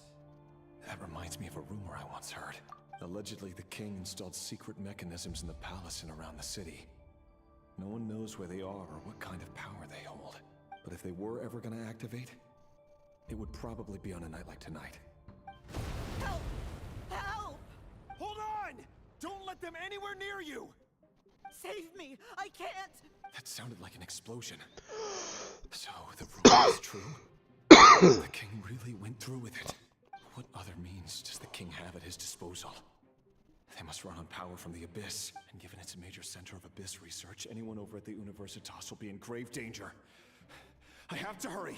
That reminds me of a rumor I once heard. Allegedly, the king installed secret mechanisms in the palace and around the city. No one knows where they are or what kind of power they hold. But if they were ever going to activate, it would probably be on a night like tonight. Help! Help! Hold on! Don't let them anywhere near you! Save me! I can't! That sounded like an explosion. So, the rumor is true? The king really went through with it. What other means does the king have at his disposal? They must run on power from the Abyss, and given it's a major center of Abyss research, anyone over at the Universitas will be in grave danger. I have to hurry!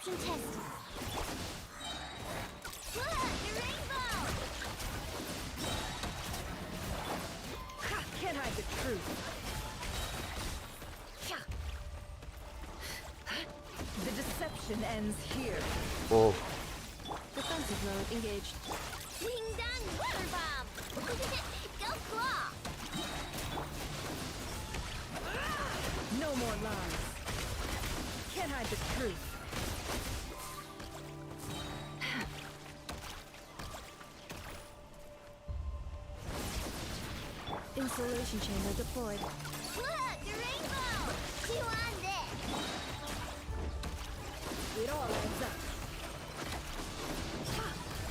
isolation test. Look, the rainbow! Ha! Can't hide the truth. The deception ends here. Oh. Defensive mode engaged. Ding dong, water bomb! Go claw! No more lies. Can't hide the truth. Insulation chamber deployed. Look, the rainbow! Chew on this! It all adds up.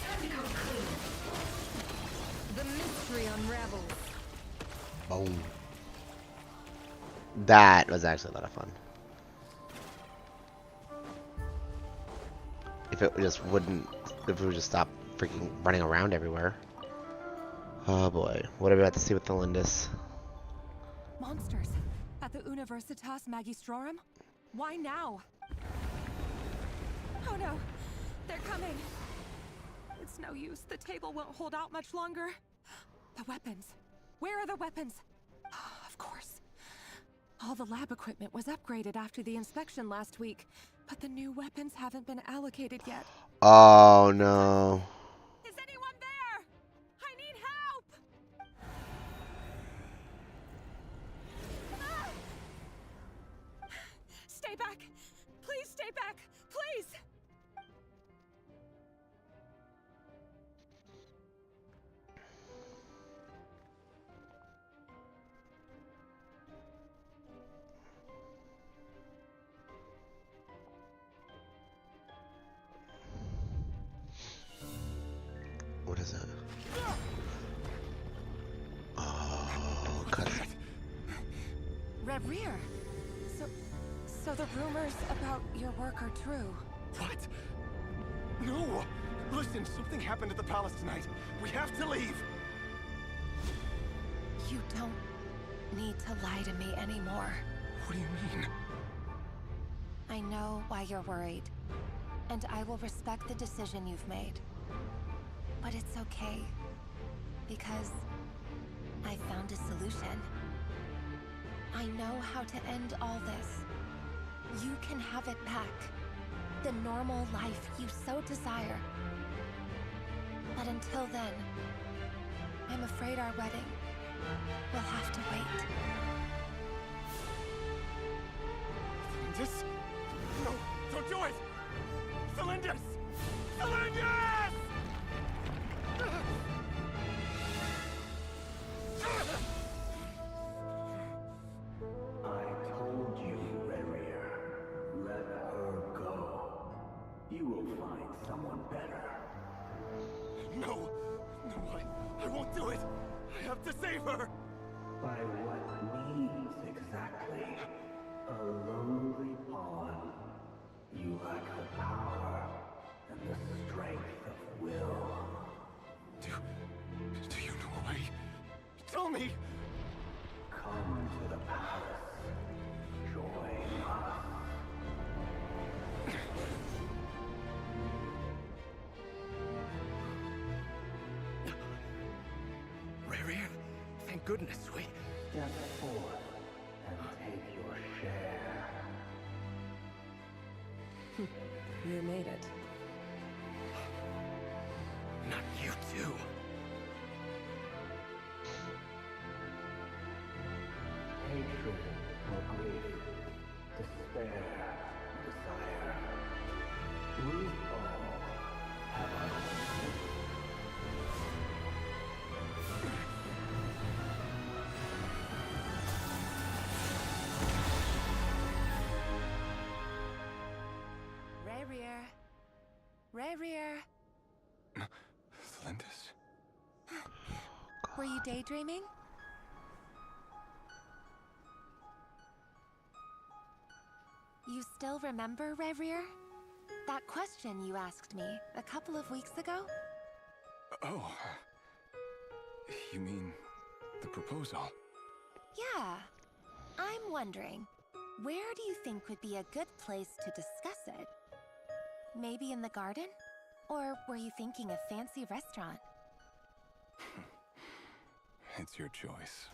Time to come clean. The mystery unravels. Boom. That was actually a lot of fun. If it just wouldn't, if we would just stop freaking running around everywhere. Oh boy, what are we about to see with the Lindis? Monsters at the Universitas Magistrorum? Why now? Oh no, they're coming. It's no use. The table won't hold out much longer. The weapons. Where are the weapons? Of course. All the lab equipment was upgraded after the inspection last week, but the new weapons haven't been allocated yet. Oh no. Is anyone there? I need help! Ah! Stay back! Please stay back! Please! What is it? Oh, cut. Rear. So the rumors about your work are true. What? No! Listen, something happened at the palace tonight. We have to leave! You don't need to lie to me anymore. What do you mean? I know why you're worried, and I will respect the decision you've made. But it's okay, because I found a solution. I know how to end all this. You can have it back. The normal life you so desire. But until then, I'm afraid our wedding will have to wait. Cylinders? No, don't do it! Cylinders! Cylinders! I told you, Rerir. Let her go. You will find someone better. No! No, I won't do it! I have to save her! By what means exactly? A lowly pawn. You lack the power and the strength of will. Do you know a way? Tell me! Come to the palace. Join us. Rerir, thank goodness we... Step forth and take your share. You made it. Not you too. Hatred or grief, despair, desire. We all have our own. Rerir. Lindis. Were you daydreaming? You still remember, Rerir? That question you asked me a couple of weeks ago? Oh. You mean the proposal? Yeah. I'm wondering, where do you think would be a good place to discuss it? Maybe in the garden? Or were you thinking a fancy restaurant? It's your choice.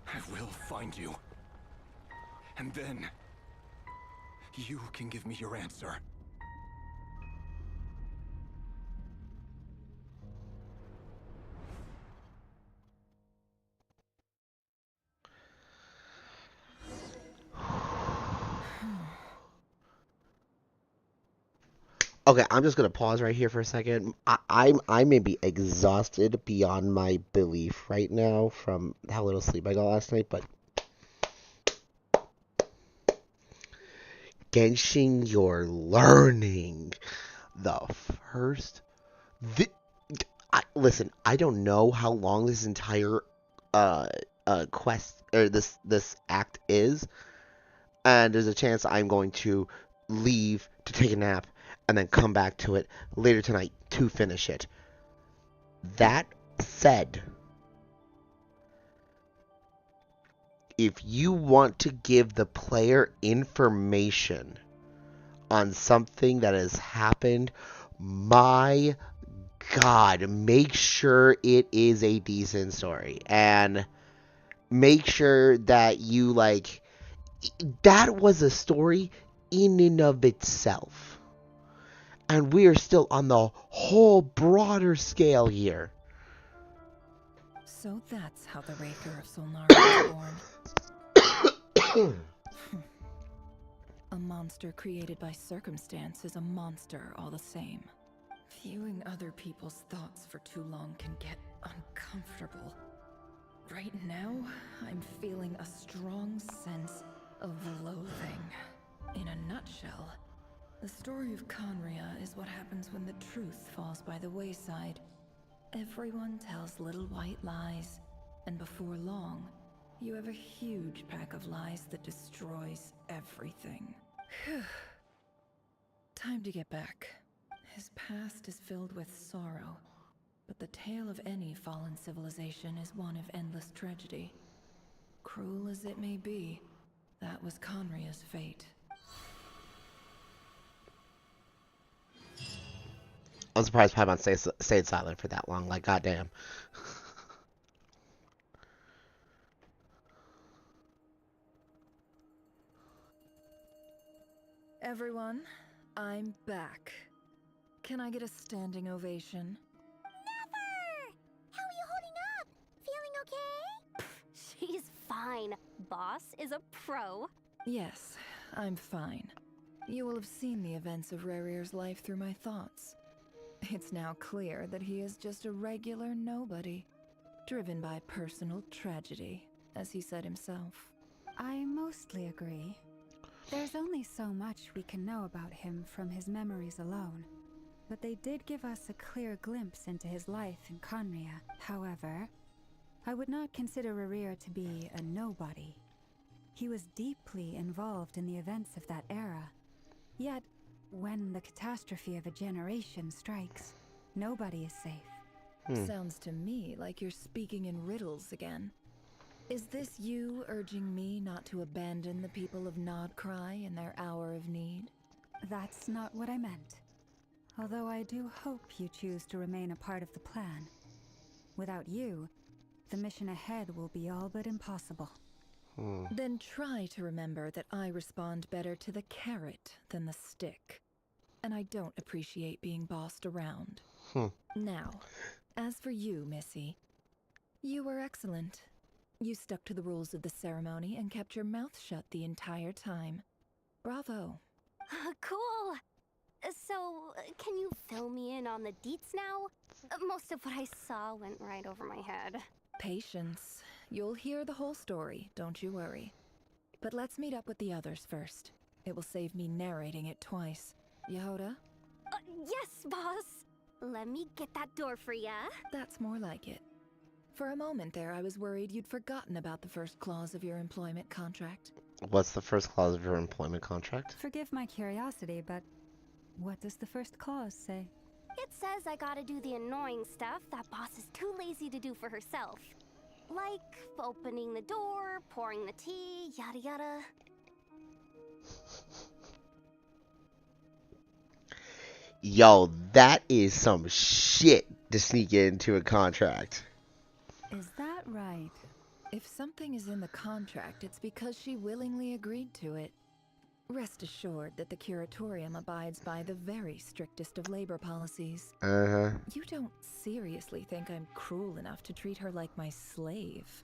I will find you. And then, you can give me your answer. Okay, I'm just gonna pause right here for a second. I may be exhausted beyond my belief right now from how little sleep I got last night, but Genshin, you're learning the first. Listen, I don't know how long this entire uh quest or this act is, and there's a chance I'm going to leave to take a nap and then come back to it later tonight to finish it. That said, if you want to give the player information on something that has happened, my God, make sure it is a decent story. And make sure that you, like, that was a story in and of itself. And we are still on the whole broader scale here. So that's how the Raker of Solnari was born. A monster created by circumstance is a monster all the same. Viewing other people's thoughts for too long can get uncomfortable. Right now, I'm feeling a strong sense of loathing. In a nutshell, the story of Conria is what happens when the truth falls by the wayside. Everyone tells little white lies, and before long, you have a huge pack of lies that destroys everything. Time to get back. His past is filled with sorrow, but the tale of any fallen civilization is one of endless tragedy. Cruel as it may be, that was Conria's fate. I'm surprised Paimon stayed silent for that long. Like, goddamn. Everyone, I'm back. Can I get a standing ovation? Never! How are you holding up? Feeling okay? She's fine. Boss is a pro. Yes, I'm fine. You will have seen the events of Rarir's life through my thoughts. It's now clear that he is just a regular nobody, driven by personal tragedy, as he said himself. I mostly agree. There's only so much we can know about him from his memories alone, but they did give us a clear glimpse into his life in Conria. However, I would not consider Rarir to be a nobody. He was deeply involved in the events of that era. Yet, when the catastrophe of a generation strikes, nobody is safe. Sounds to me like you're speaking in riddles again. Is this you urging me not to abandon the people of Nodcry in their hour of need? That's not what I meant. Although I do hope you choose to remain a part of the plan. Without you, the mission ahead will be all but impossible. Then try to remember that I respond better to the carrot than the stick. And I don't appreciate being bossed around. Now, as for you, Missy, you were excellent. You stuck to the rules of the ceremony and kept your mouth shut the entire time. Bravo. Cool. So, can you fill me in on the deets now? Most of what I saw went right over my head. Patience. You'll hear the whole story, don't you worry. But let's meet up with the others first. It will save me narrating it twice. Yehoda? Yes, boss! Let me get that door for ya. That's more like it. For a moment there, I was worried you'd forgotten about the first clause of your employment contract. What's the first clause of your employment contract? Forgive my curiosity, but what does the first clause say? It says I gotta do the annoying stuff that boss is too lazy to do for herself. Like opening the door, pouring the tea, yada yada. Yo, that is some shit to sneak into a contract. Is that right? If something is in the contract, it's because she willingly agreed to it. Rest assured that the curatorium abides by the very strictest of labor policies. You don't seriously think I'm cruel enough to treat her like my slave?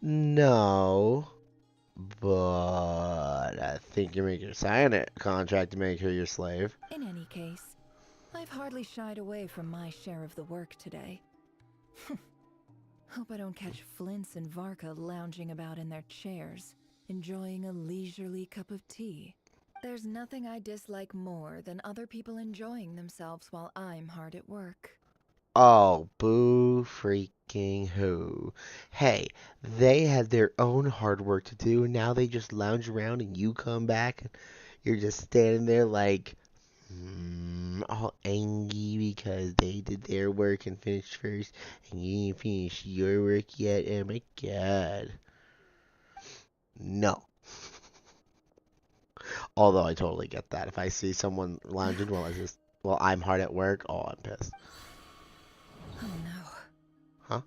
No. But I think you make her sign a contract to make her your slave. In any case, I've hardly shied away from my share of the work today. Hope I don't catch Flintz and Varka lounging about in their chairs, enjoying a leisurely cup of tea. There's nothing I dislike more than other people enjoying themselves while I'm hard at work. Oh, boo freaking who. Hey, they had their own hard work to do, and now they just lounge around and you come back and you're just standing there like, all angry because they did their work and finished first, and you didn't finish your work yet. Oh my god. No. Although I totally get that. If I see someone lounging while I'm hard at work, oh, I'm pissed. Oh no. Huh?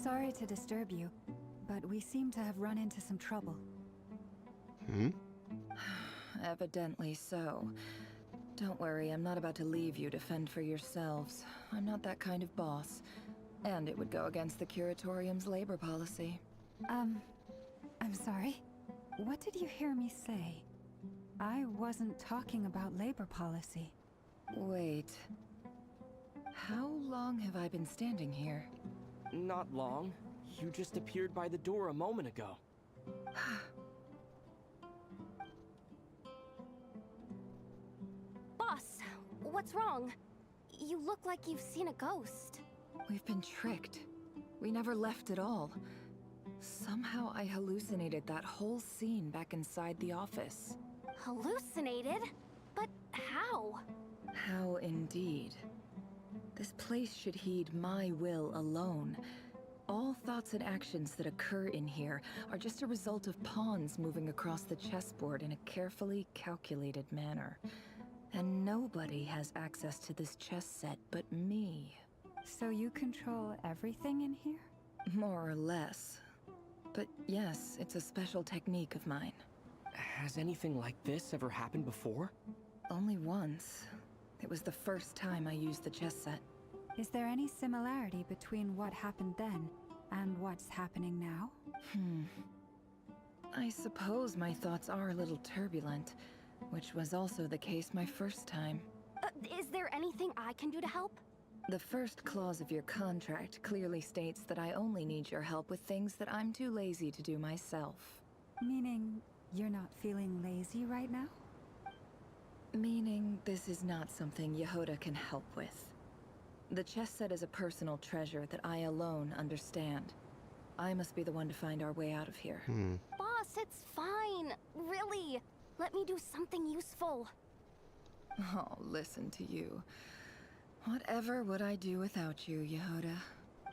Sorry to disturb you, but we seem to have run into some trouble. Evidently so. Don't worry, I'm not about to leave you to fend for yourselves. I'm not that kind of boss. And it would go against the curatorium's labor policy. I'm sorry. What did you hear me say? I wasn't talking about labor policy. Wait. How long have I been standing here? Not long. You just appeared by the door a moment ago. Boss, what's wrong? You look like you've seen a ghost. We've been tricked. We never left at all. Somehow I hallucinated that whole scene back inside the office. Hallucinated? But how? How indeed. This place should heed my will alone. All thoughts and actions that occur in here are just a result of pawns moving across the chessboard in a carefully calculated manner. And nobody has access to this chess set but me. So you control everything in here? More or less. But yes, it's a special technique of mine. Has anything like this ever happened before? Only once. It was the first time I used the chess set. Is there any similarity between what happened then and what's happening now? I suppose my thoughts are a little turbulent, which was also the case my first time. Is there anything I can do to help? The first clause of your contract clearly states that I only need your help with things that I'm too lazy to do myself. Meaning you're not feeling lazy right now? Meaning this is not something Yehoda can help with. The chess set is a personal treasure that I alone understand. I must be the one to find our way out of here. Boss, it's fine. Really. Let me do something useful. Oh, listen to you. Whatever would I do without you, Yehoda?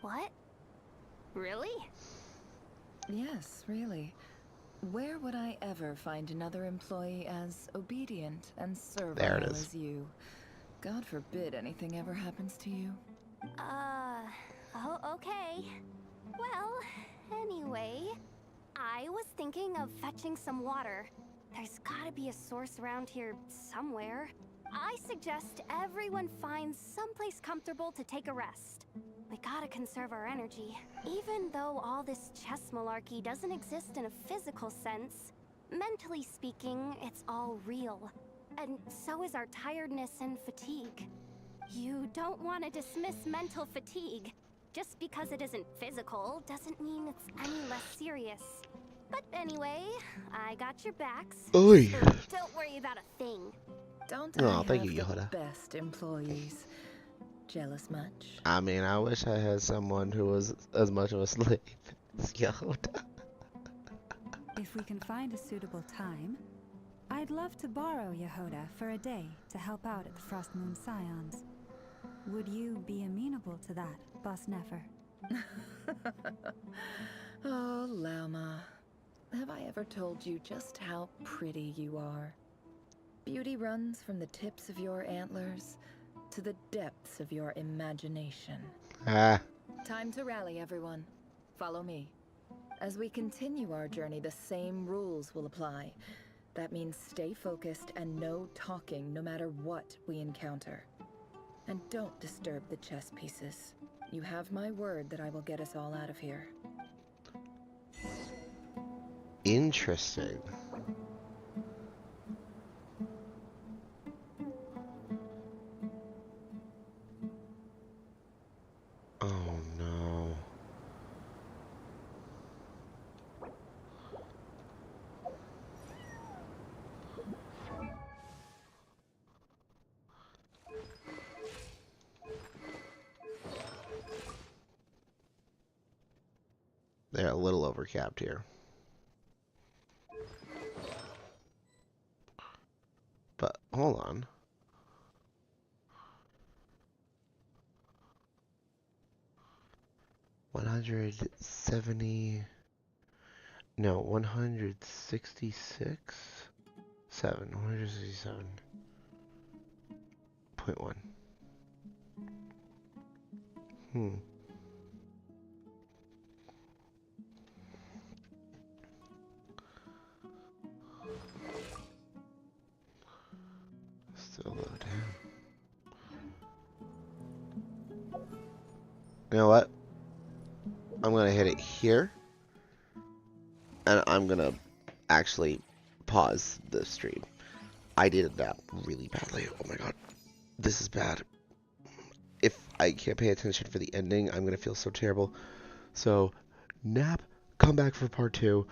What? Really? Yes, really. Where would I ever find another employee as obedient and servile as you? God forbid anything ever happens to you. Oh, okay. Well, anyway, I was thinking of fetching some water. There's gotta be a source around here somewhere. I suggest everyone finds someplace comfortable to take a rest. We gotta conserve our energy. Even though all this chess malarkey doesn't exist in a physical sense, mentally speaking, it's all real. And so is our tiredness and fatigue. You don't want to dismiss mental fatigue. Just because it isn't physical doesn't mean it's any less serious. But anyway, I got your backs. Oy. So don't worry about a thing. Don't Oh, I thank have you, the Yoda. best employees? Jealous much? I mean, I wish I had someone who was as much of a slave as Yoda. If we can find a suitable time, I'd love to borrow Yehoda for a day to help out at the Frost Moon Scions. Would you be amenable to that, Boss Nefer? Oh, Lauma. Have I ever told you just how pretty you are? Beauty runs from the tips of your antlers to the depths of your imagination. Ah. Time to rally, everyone. Follow me. As we continue our journey, the same rules will apply. That means stay focused and no talking no matter what we encounter. And don't disturb the chess pieces. You have my word that I will get us all out of here. Interesting. Oh no. They're a little overcapped here. But hold on. $170. No, 166. 167.1. Still low down. You know what? I'm gonna hit it here. And I'm gonna actually pause the stream. I did that really badly. Oh my god. This is bad. If I can't pay attention for the ending, I'm gonna feel so terrible. So, nap, come back for part 2.